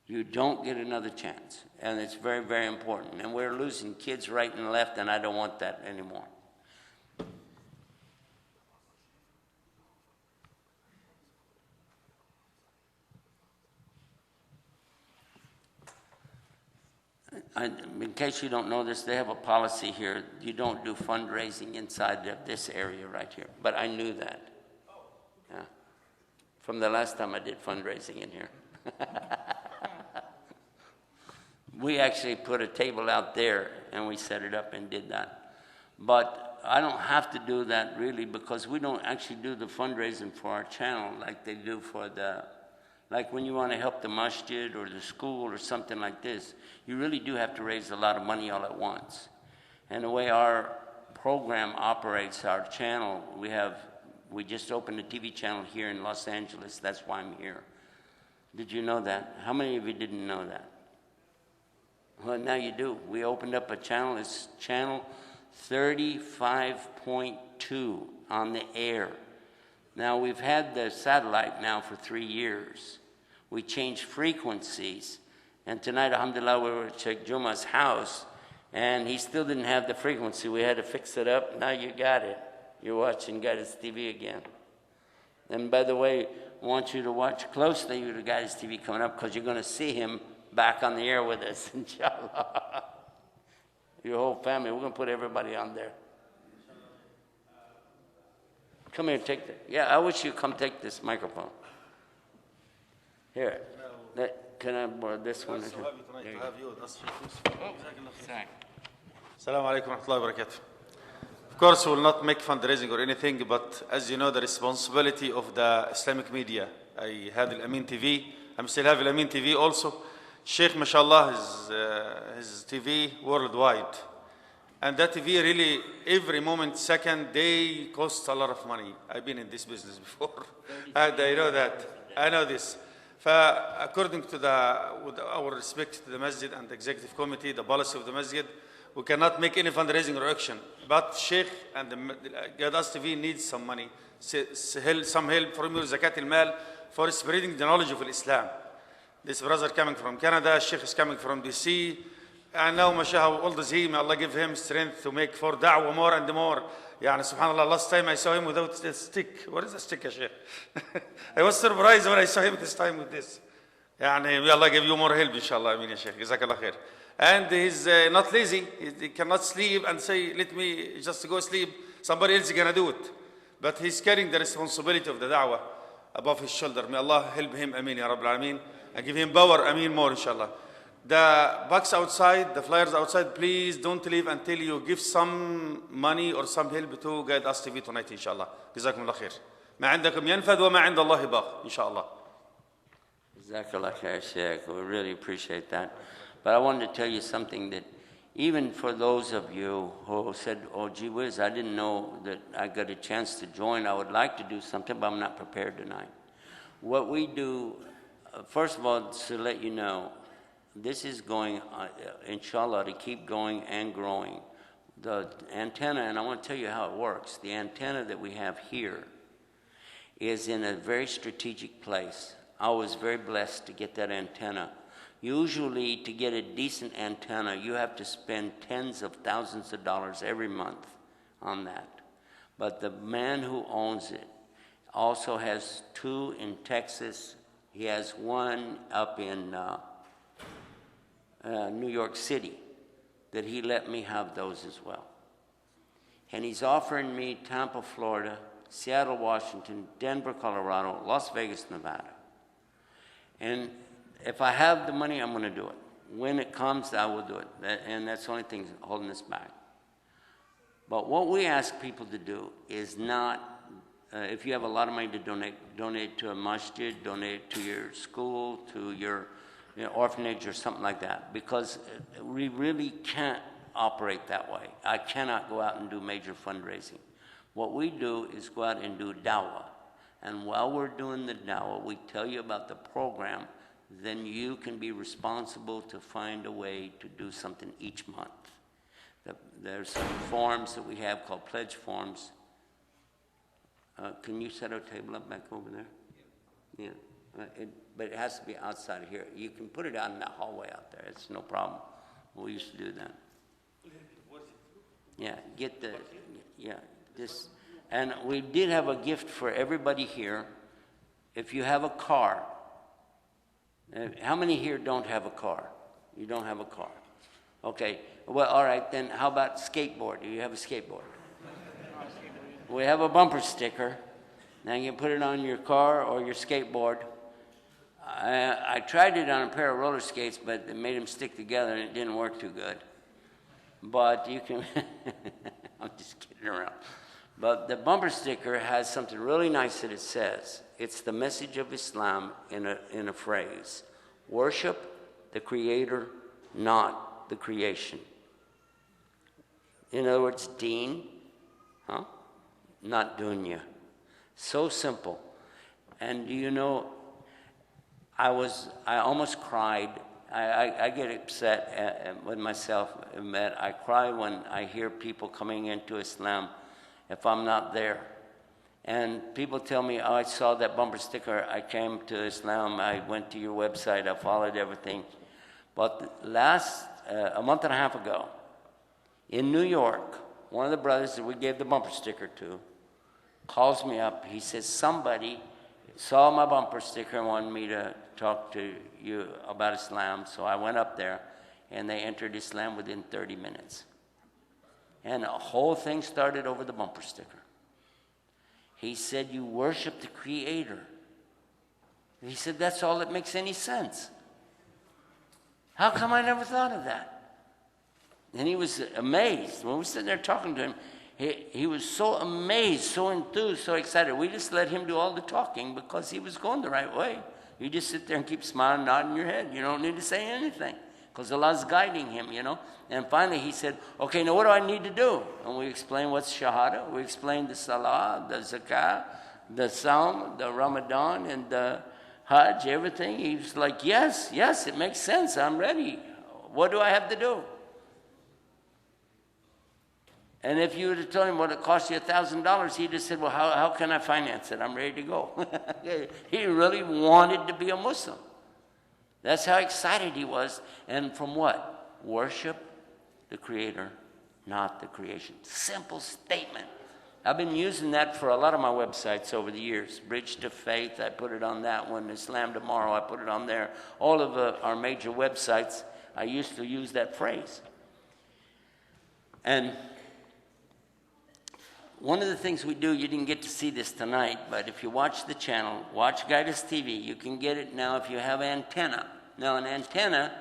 You don't get another chance. And it's very, very important. And we're losing kids right and left, and I don't want that anymore. In case you don't know this, they have a policy here. You don't do fundraising inside of this area right here. But I knew that. Yeah. From the last time I did fundraising in here. We actually put a table out there and we set it up and did that. But I don't have to do that really, because we don't actually do the fundraising for our channel like they do for like when you want to help the Masjid or the school or something like this, you really do have to raise a lot of money all at once. And the way our program operates, our channel, we just opened a TV channel here in Los Angeles. That's why I'm here. Did you know that? How many of you didn't know that? Well, now you do. We opened up a channel. It's channel 35.2 on the air. Now, we've had the satellite now for 3 years. We changed frequencies. And tonight, alhamdulillah, we were at Sheikh Juma's house, and he still didn't have the frequency. We had to fix it up. Now you got it. You're watching Guide Us TV again. And by the way, I want you to watch closely to Guide Us TV coming up, because you're going to see him back on the air with us, inshallah. Your whole family. We're going to put everybody on there. Come here, take that. Yeah, I wish you'd come take this microphone. Here. Can I borrow this one? So happy tonight to have you. Assalamu alaikum wa rahmatullahi wa barakatuh. Of course, we will not make fundraising or anything, but as you know, the responsibility of the Islamic media. I had Al-Amin TV. I still have Al-Amin TV also. Sheikh, mashallah, his TV worldwide. And that TV really, every moment, second, day, costs a lot of money. I've been in this business before. And I know that. I know this. According to with our respect to the Masjid and the Executive Committee, the policy of the Masjid, we cannot make any fundraising or auction. But Sheikh and the Guide Us TV needs some money, some help from your Zakat al-Mal for spreading the knowledge of Islam. This brother coming from Canada, Sheikh is coming from DC, and now, mashallah, how old is he? May Allah give him strength to make for da'wah more and more. يعني subhanallah, last time I saw him without a stick. What is a stick, ya Sheikh? I was surprised when I saw him this time with this. يعني may Allah give you more help, inshallah. Amin, ya Sheikh. Jazakallah khair. And he's not lazy. He cannot sleep and say, let me just go sleep. Somebody else is going to do it. But he's carrying the responsibility of the da'wah above his shoulder. May Allah help him, Amin, ya Rabbil Alameen. And give him power, Amin, more, inshallah. The box outside, the flyers outside, please don't leave until you give some money or some help to Guide Us TV tonight, inshallah. جزاكم الله خير. ما عندكم ينفد وما عند الله باق, inshallah. Jazakallah khair, Sheikh. We really appreciate that. But I wanted to tell you something that even for those of you who said, oh, gee whiz, I didn't know that I got a chance to join. I would like to do something, but I'm not prepared tonight. What we do, first of all, to let you know, this is going, inshallah, to keep going and growing. The antenna, and I want to tell you how it works. The antenna that we have here is in a very strategic place. I was very blessed to get that antenna. Usually, to get a decent antenna, you have to spend tens of thousands of dollars every month on that. But the man who owns it also has 2 in Texas. He has 1 up in New York City that he let me have those as well. And he's offering me Tampa, Florida, Seattle, Washington, Denver, Colorado, Las Vegas, Nevada. And if I have the money, I'm going to do it. When it comes, I will do it. And that's the only thing holding us back. But what we ask people to do is not, if you have a lot of money to donate to a masjid, donate to your school, to your orphanage or something like that. Because we really can't operate that way. I cannot go out and do major fundraising. What we do is go out and do dawah. And while we're doing the dawah, we tell you about the program. Then you can be responsible to find a way to do something each month. There's some forms that we have called pledge forms. Can you set our table up back over there? Yeah. But it has to be outside of here. You can put it out in the hallway out there. It's no problem. We used to do that. Yeah, this. And we did have a gift for everybody here. If you have a car, how many here don't have a car? You don't have a car. Okay, well, all right, then how about skateboard? Do you have a skateboard? We have a bumper sticker. Now you can put it on your car or your skateboard. I tried it on a pair of roller skates, but it made them stick together and it didn't work too good. But you can, I'm just kidding around. But the bumper sticker has something really nice that it says. It's the message of Islam in a phrase. Worship the Creator, not the creation. In other words, deen, not dunya. So simple. And do you know, I almost cried. I get upset with myself. I cry when I hear people coming into Islam if I'm not there. And people tell me, oh, I saw that bumper sticker. I came to Islam. I went to your website. I followed everything. But a month and a half ago, in New York, one of the brothers that we gave the bumper sticker to calls me up. He says, somebody saw my bumper sticker and wanted me to talk to you about Islam. So I went up there, and they entered Islam within 30 minutes. And the whole thing started over the bumper sticker. He said, you worship the Creator. He said, that's all that makes any sense. How come I never thought of that? And he was amazed. When we were sitting there talking to him, he was so amazed, so enthused, so excited. We just let him do all the talking because he was going the right way. You just sit there and keep smiling, nodding your head. You don't need to say anything because Allah's guiding him, And finally he said, okay, now what do I need to do? And we explained what's Shahada. We explained the Salah, the Zakah, the Saum, the Ramadan, and the Hajj, everything. He was like, yes, it makes sense. I'm ready. What do I have to do? And if you would have told him what it cost you $1,000, he'd have said, well, how can I finance it? I'm ready to go. He really wanted to be a Muslim. That's how excited he was. And from what? Worship the Creator, not the creation. Simple statement. I've been using that for a lot of my websites over the years. Bridge to Faith, I put it on that one. Islam Tomorrow, I put it on there. All of our major websites, I used to use that phrase. And one of the things we do, you didn't get to see this tonight, but if you watch the channel, watch Guidance TV, you can get it now if you have antenna. Now, an antenna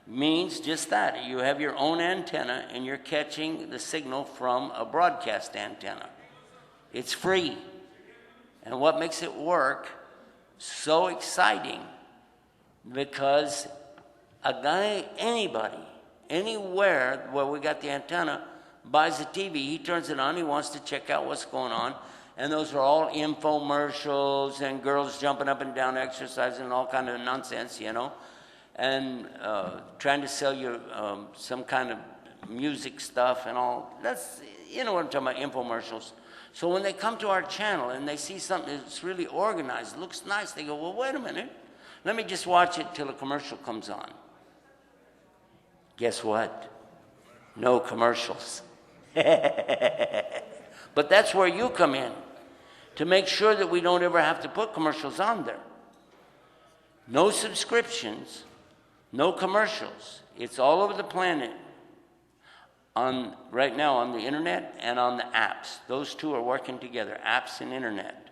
means just that. You have your own antenna, and you're catching the signal from a broadcast antenna. It's free. And what makes it work so exciting, because a guy, anybody, anywhere where we got the antenna, buys a TV, he turns it on, he wants to check out what's going on, and those are all infomercials and girls jumping up and down exercising and all kind of nonsense, you know, and trying to sell you some kind of music stuff and all. That's, you know what I'm talking about, infomercials. So when they come to our channel and they see something that's really organized, looks nice, they go, well, wait a minute, let me just watch it till a commercial comes on. Guess what? No commercials. But that's where you come in, to make sure that we don't ever have to put commercials on there. No subscriptions, no commercials. It's all over the planet. Right now on the internet and on the apps. Those two are working together, apps and internet.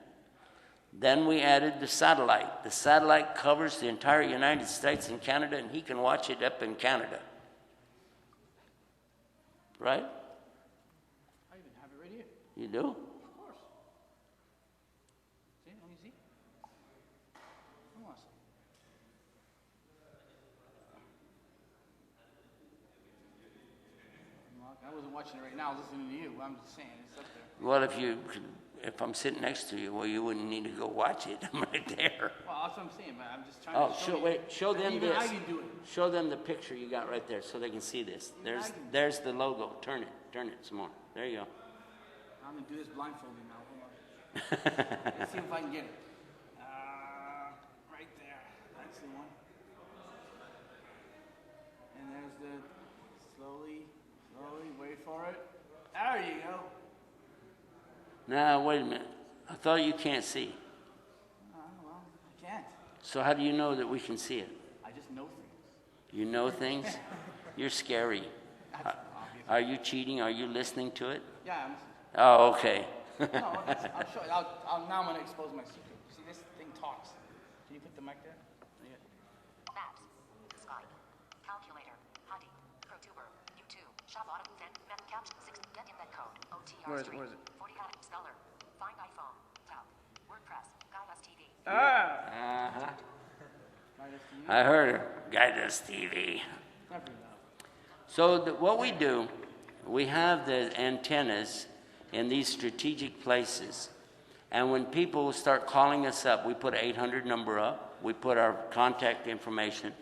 Then we added the satellite. The satellite covers the entire United States and Canada, and he can watch it up in Canada. Right? I even have it right here. You do? Of course. See, let me see. Come on. I wasn't watching it right now, I was listening to you. I'm just saying, it's up there. Well, if I'm sitting next to you, well, you wouldn't need to go watch it. I'm right there. Well, that's what I'm saying, but I'm just trying to show you. Show them even this. I can do it. Show them the picture you got right there so they can see this. There's the logo. Turn it some more. There you go. I'm going to do this blindfolded now. Hold on. Let's see if I can get it. Right there. That's the one. And there's the slowly, wait for it. There you go. Now, wait a minute. I thought you can't see. Well, I can't. So how do you know that we can see it? I just know things. You know things? You're scary. Are you cheating? Are you listening to it? Yeah, I'm. Oh, okay. No, I'll show you. Now I'm going to expose my secret. See, this thing talks. Can you put the mic there? Yeah. Maps, Skype, calculator, Hadith, ProTuber, YouTube, shop auto and meta caption 6, get embed code, OTR Where is stream, it? 40 speller, find iPhone, tab, WordPress, Guidance TV. Uh-huh. Guidance TV? I heard her. Guidance TV. Never know. So what we do, we have the antennas in these strategic places. And when people start calling us up, we put an 800 number up, we put our contact information,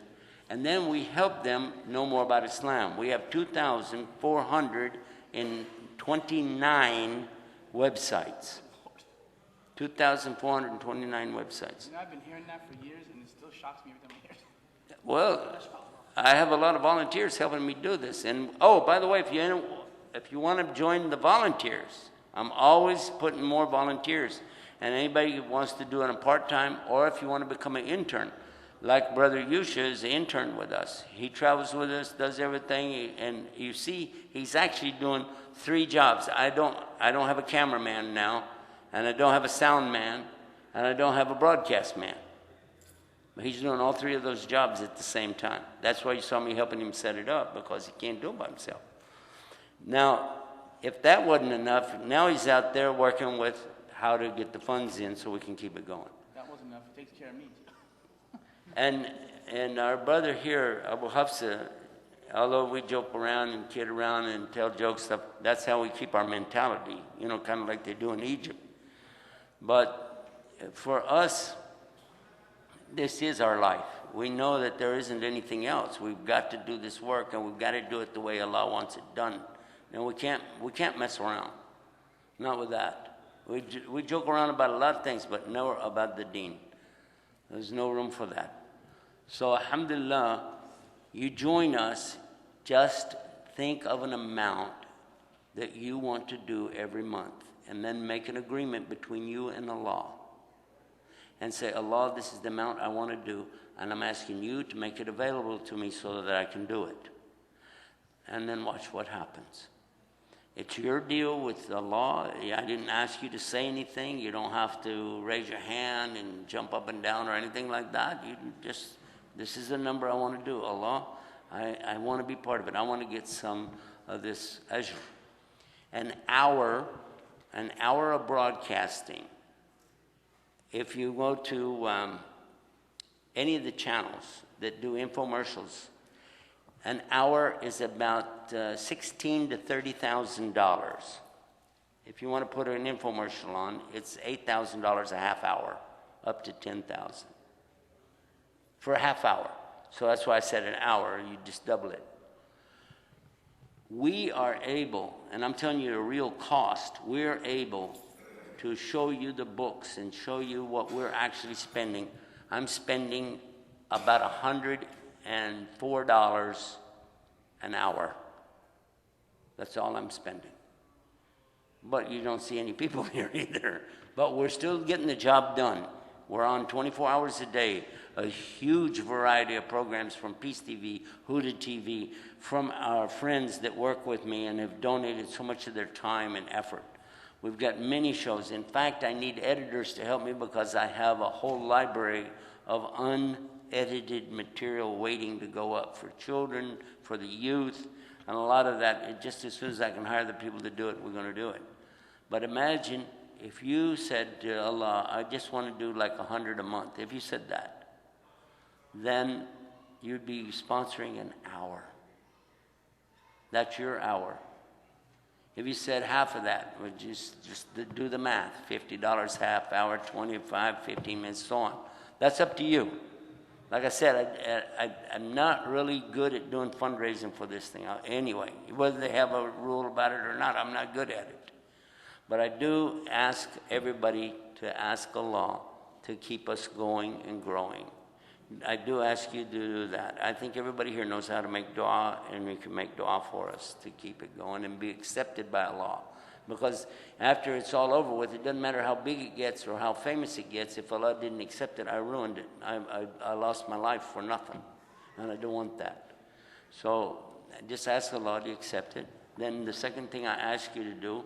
and then we help them know more about Islam. We have 2,429 websites. 2,429 websites. You know, I've been hearing that for years, and it still shocks me every time I hear it. Well, I have a lot of volunteers helping me do this. And, oh, by the way, if you want to join the volunteers, I'm always putting more volunteers. And anybody who wants to do it on part-time, or if you want to become an intern, like Brother Yusuf is an intern with us. He travels with us, does everything, and you see, he's actually doing 3 jobs. I don't have a cameraman now, and I don't have a sound man, and I don't have a broadcast man. But he's doing all 3 of those jobs at the same time. That's why you saw me helping him set it up, because he can't do it by himself. Now, if that wasn't enough, now he's out there working with how to get the funds in so we can keep it going. That wasn't enough. It takes care of me, too. And our brother here, Abu Hafsa, although we joke around and kid around and tell jokes, stuff, that's how we keep our mentality, you know, kind of like they do in Egypt. But for us, this is our life. We know that there isn't anything else. We've got to do this work, and we've got to do it the way Allah wants it done. And we can't mess around. Not with that. We joke around about a lot of things, but never about the deen. There's no room for that. So, alhamdulillah, you join us. Just think of an amount that you want to do every month. and then make an agreement between you and Allah. And say, Allah, this is the amount I want to do, and I'm asking you to make it available to me so that I can do it. And then watch what happens. It's your deal with Allah. I didn't ask you to say anything. You don't have to raise your hand and jump up and down or anything like that. You just, this is the number I want to do. Allah, I want to be part of it. I want to get some of this ajr. An hour of broadcasting. If you go to any of the channels that do infomercials, an hour is about $16,000 to $30,000. If you want to put an infomercial on, it's $8,000 a half hour, up to $10,000 for a half hour. So that's why I said an hour. You just double it. We are able, and I'm telling you a real cost, we're able to show you the books and show you what we're actually spending. I'm spending about $104 an hour. That's all I'm spending. But you don't see any people here either. But we're still getting the job done. We're on 24 hours a day, a huge variety of programs from Peace TV, Huda TV, from our friends that work with me and have donated so much of their time and effort. We've got many shows. In fact, I need editors to help me because I have a whole library of unedited material waiting to go up for children, for the youth, and a lot of that, just as soon as I can hire the people to do it, we're going to do it. But imagine if you said to Allah, I just want to do like 100 a month. If you said that, then you'd be sponsoring an hour. That's your hour. If you said half of that, just do the math, $50 half hour, 25, 15 minutes, so on. That's up to you. Like I said, I'm not really good at doing fundraising for this thing. Anyway, whether they have a rule about it or not, I'm not good at it. But I do ask everybody to ask Allah to keep us going and growing. I do ask you to do that. I think everybody here knows how to make dua, and we can make dua for us to keep it going and be accepted by Allah. Because after it's all over with, it doesn't matter how big it gets or how famous it gets. If Allah didn't accept it, I ruined it. I lost my life for nothing, and I don't want that. So just ask Allah to accept it. Then the second thing I ask you to do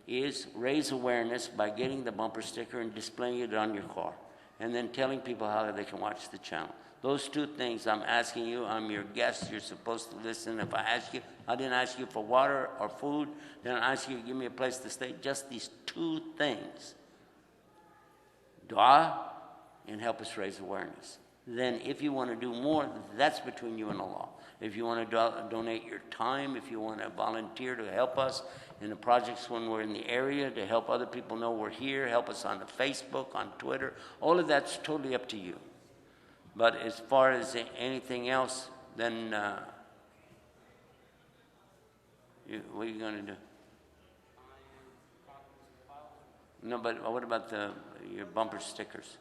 is raise awareness by getting the bumper sticker and displaying it on your car, and then telling people how they can watch the channel. Those two things I'm asking you. I'm your guest. You're supposed to listen. If I ask you, I didn't ask you for water or food. Then I ask you to give me a place to stay. Just these two things. Dua and help us raise awareness. Then if you want to do more, that's between you and Allah. If you want to donate your time, if you want to volunteer to help us in the projects when we're in the area, to help other people know we're here, help us on the Facebook, on Twitter, all of that's totally up to you. But as far as anything else, then what are you going to do? No, but what about your bumper stickers?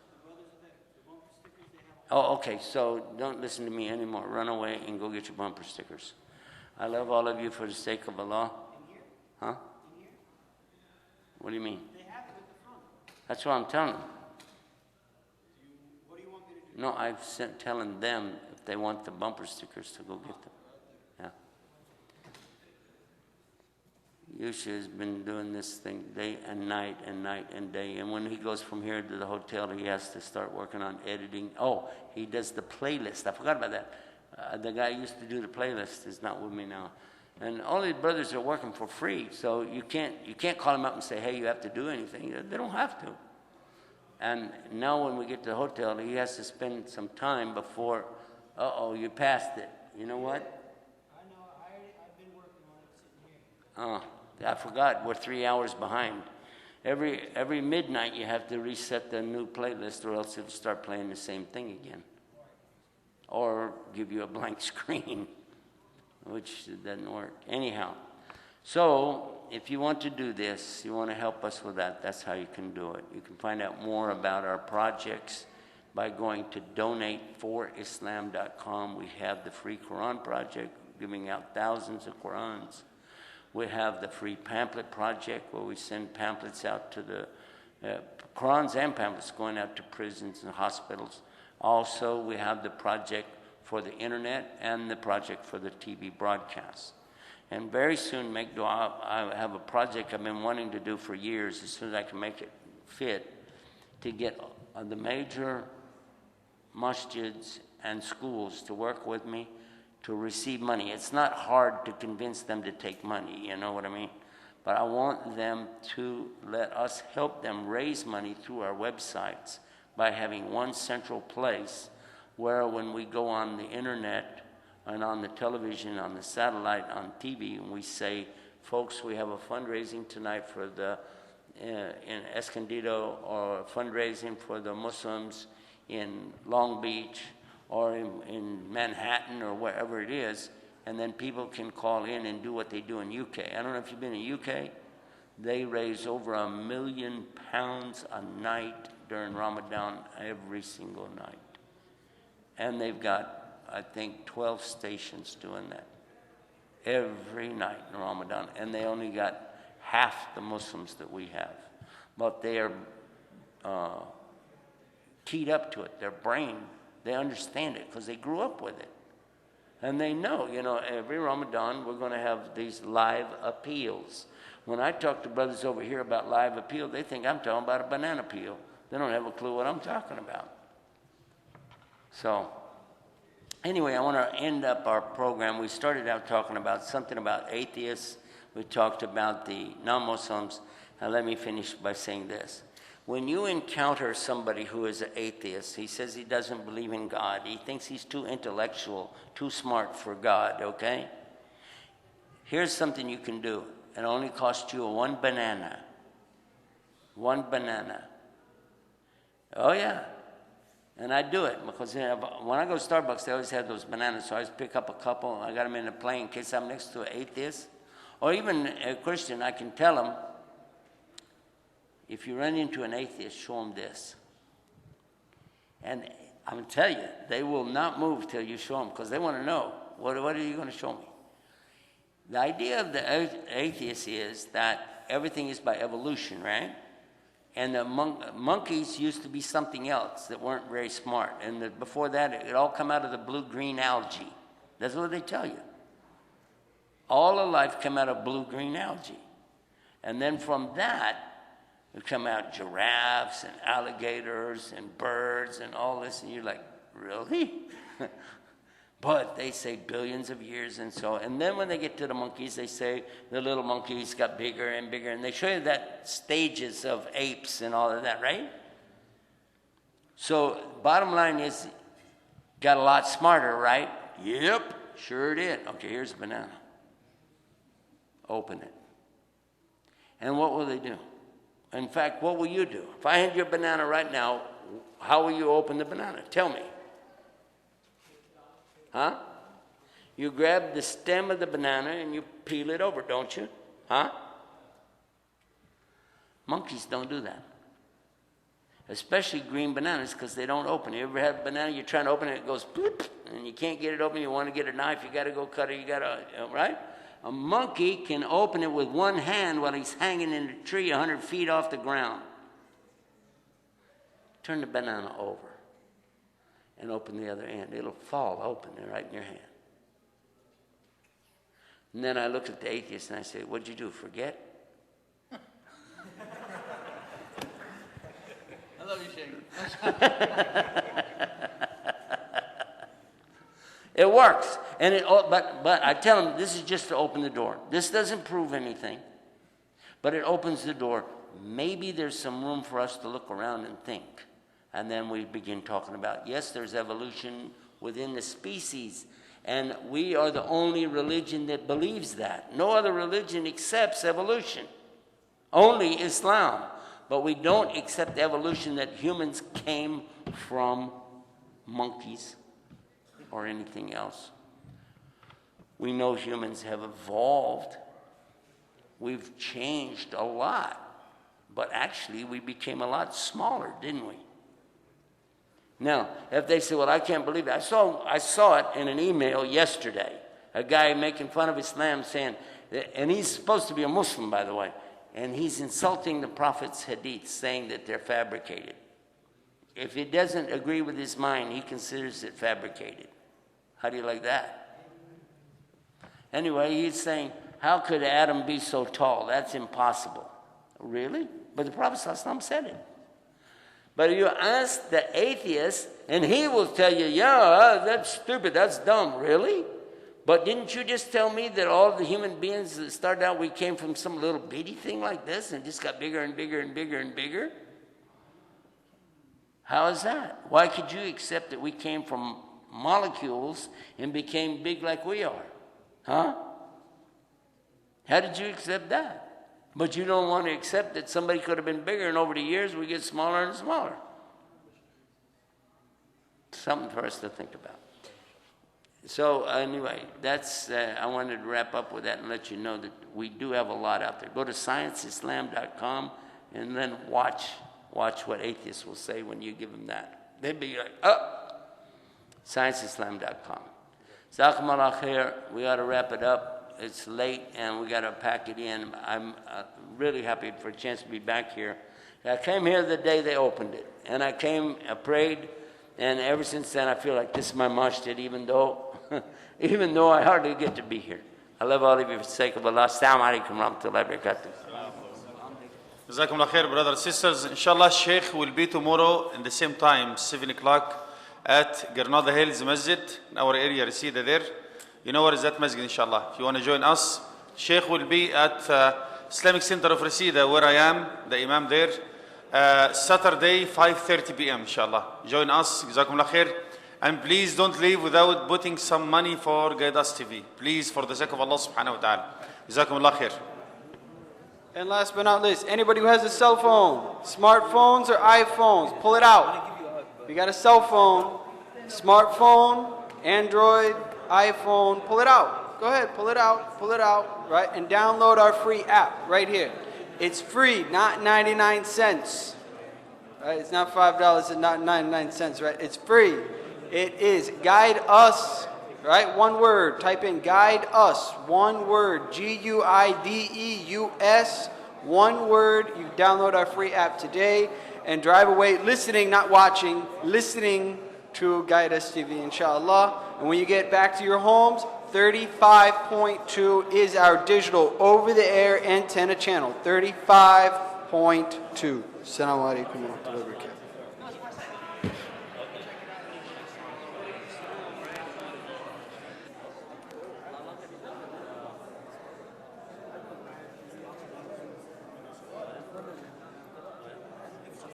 Oh, okay, so don't listen to me anymore. Run away and go get your bumper stickers. I love all of you for the sake of Allah. Huh? What do you mean? They have it at the front. That's what I'm telling them. What do you want me to do? No, I've sent telling them if they want the bumper stickers to go get them. Yeah. Yusuf has been doing this thing day and night and night and day. And when he goes from here to the hotel, he has to start working on editing. Oh, he does the playlist. I forgot about that. The guy who used to do the playlist is not with me now. And all these brothers are working for free, so you can't call them up and say, hey, you have to do anything. They don't have to. And now when we get to the hotel, he has to spend some time before, you passed it. You know what? I know, I've been working on it sitting here. I forgot, we're 3 hours behind. Every midnight you have to reset the new playlist, or else it'll start playing the same thing again. Or give you a blank screen, which doesn't work. Anyhow, so if you want to do this, you want to help us with that, that's how you can do it. You can find out more about our projects by going to donateforislam.com. We have the free Quran project, giving out thousands of Qurans. We have the free pamphlet project where we send pamphlets out to the Qurans and pamphlets going out to prisons and hospitals. Also, we have the project for the internet and the project for the TV broadcast. And very soon, make dua, I have a project I've been wanting to do for years, as soon as I can make it fit, to get the major masjids and schools to work with me to receive money. It's not hard to convince them to take money, you know what I mean? But I want them to let us help them raise money through our websites by having one central place where when we go on the internet and on the television, on the satellite, on TV, and we say, folks, we have a fundraising tonight for the, in Escondido, or fundraising for the Muslims in Long Beach, or in Manhattan, or wherever it is, and then people can call in and do what they do in UK. I don't know if you've been in UK. They raise over £1 million a night during Ramadan, every single night. And they've got, I think, 12 stations doing that every night in Ramadan. And they only got half the Muslims that we have. But they are keyed up to it. Their brain, they understand it because they grew up with it. And they know, you know, every Ramadan we're going to have these live appeals. When I talk to brothers over here about live appeal, they think I'm talking about a banana peel. They don't have a clue what I'm talking about. So, anyway, I want to end up our program. We started out talking about something about atheists. We talked about the non-Muslims. Now, let me finish by saying this. When you encounter somebody who is an atheist, he says he doesn't believe in God. He thinks he's too intellectual, too smart for God, okay? Here's something you can do. It only costs you one banana. One banana. Oh, yeah. And I do it because when I go to Starbucks, they always have those bananas. So I just pick up a couple. I got them in the plane in case I'm next to an atheist. Or even a Christian, I can tell them, if you run into an atheist, show them this. And I'm going to tell you, they will not move till you show them because they want to know, what are you going to show me? The idea of the atheist is that everything is by evolution, right? And the monkeys used to be something else that weren't very smart. And before that, it all come out of the blue-green algae. That's what they tell you. All of life came out of blue-green algae. And then from that, it come out giraffes and alligators and birds and all this. And you're like, really? But they say billions of years and so. And then when they get to the monkeys, they say the little monkeys got bigger and bigger. And they show you that stages of apes and all of that, right? So bottom line is, got a lot smarter, right? Yep, sure did. Okay, here's a banana. Open it. And what will they do? In fact, what will you do? If I hand you a banana right now, how will you open the banana? Tell me. Huh? You grab the stem of the banana and you peel it over, don't you? Huh? Monkeys don't do that. Especially green bananas because they don't open. You ever had a banana, you're trying to open it, it goes bloop, and you can't get it open, you want to get a knife, you got to go cut it, right? A monkey can open it with one hand while he's hanging in a tree 100 feet off the ground. Turn the banana over and open the other end. It'll fall open right in your hand. And then I look at the atheist and I say, what'd you do, forget? I love you, Shane. It works. And but I tell them, this is just to open the door. This doesn't prove anything. But it opens the door. Maybe there's some room for us to look around and think. And then we begin talking about, yes, there's evolution within the species. And we are the only religion that believes that. No other religion accepts evolution. Only Islam. But we don't accept evolution that humans came from monkeys or anything else. We know humans have evolved. We've changed a lot. But actually, we became a lot smaller, didn't we? Now, if they say, well, I can't believe it. I saw it in an email yesterday. A guy making fun of Islam saying, And he's supposed to be a Muslim, by the way. And he's insulting the Prophet's hadith, saying that they're fabricated. If he doesn't agree with his mind, he considers it fabricated. How do you like that? Anyway, he's saying, how could Adam be so tall? That's impossible. Really? But the Prophet ﷺ said it. But you ask the atheist, and he will tell you, yeah, that's stupid, that's dumb. Really? But didn't you just tell me that all the human beings that started out, we came from some little bitty thing like this and just got bigger and bigger and bigger and bigger? How is that? Why could you accept that we came from molecules and became big like we are? Huh? How did you accept that? But you don't want to accept that somebody could have been bigger, and over the years we get smaller and smaller. Something for us to think about. So anyway, that's I wanted to wrap up with that and let you know that we do have a lot out there. Go to scienceislam.com and then watch what atheists will say when you give them that. They'd be like, oh, scienceislam.com. Jazakumullah khair. We ought to wrap it up. It's late and we got to pack it in. I'm really happy for a chance to be back here. I came here the day they opened it, and I prayed, and ever since then I feel like this is my masjid, even though I hardly get to be here. I love all of you for the sake of Allah. Assalamu alaikum wa rahmatullahi wa barakatuh. Jazakumullah khair, brothers and sisters. Inshallah, Sheikh will be tomorrow in the same time, 7 o'clock, at Granada Hills Masjid, in our area, Reseda there. You know where is that masjid, inshallah. If you want to join us, Sheikh will be at Islamic Center of Reseda, where I am, the Imam there, Saturday, 5:30 p.m., inshallah. Join us, Jazakumullah khair. And please don't leave without putting some money for Guide Us TV. Please, for the sake of Allah subhanahu wa ta'ala. Jazakumullah khair. And last but not least, anybody who has a cell phone, smartphones or iPhones, pull it out. If you got a cell phone, smartphone, Android, iPhone, pull it out. Go ahead, pull it out, right? And download our free app right here. It's free, not 99 cents. Right? It's not $5, it's not 99 cents, right? It's free. It is Guide Us, right? One word. Type in Guide Us. One word. GUIDEUS. One word. You download our free app today and drive away listening, not watching, listening to Guide Us TV, inshallah. And when you get back to your homes, 35.2 is our digital over-the-air antenna channel. 35.2. Assalamu alaikum wa rahmatullahi wa barakatuh.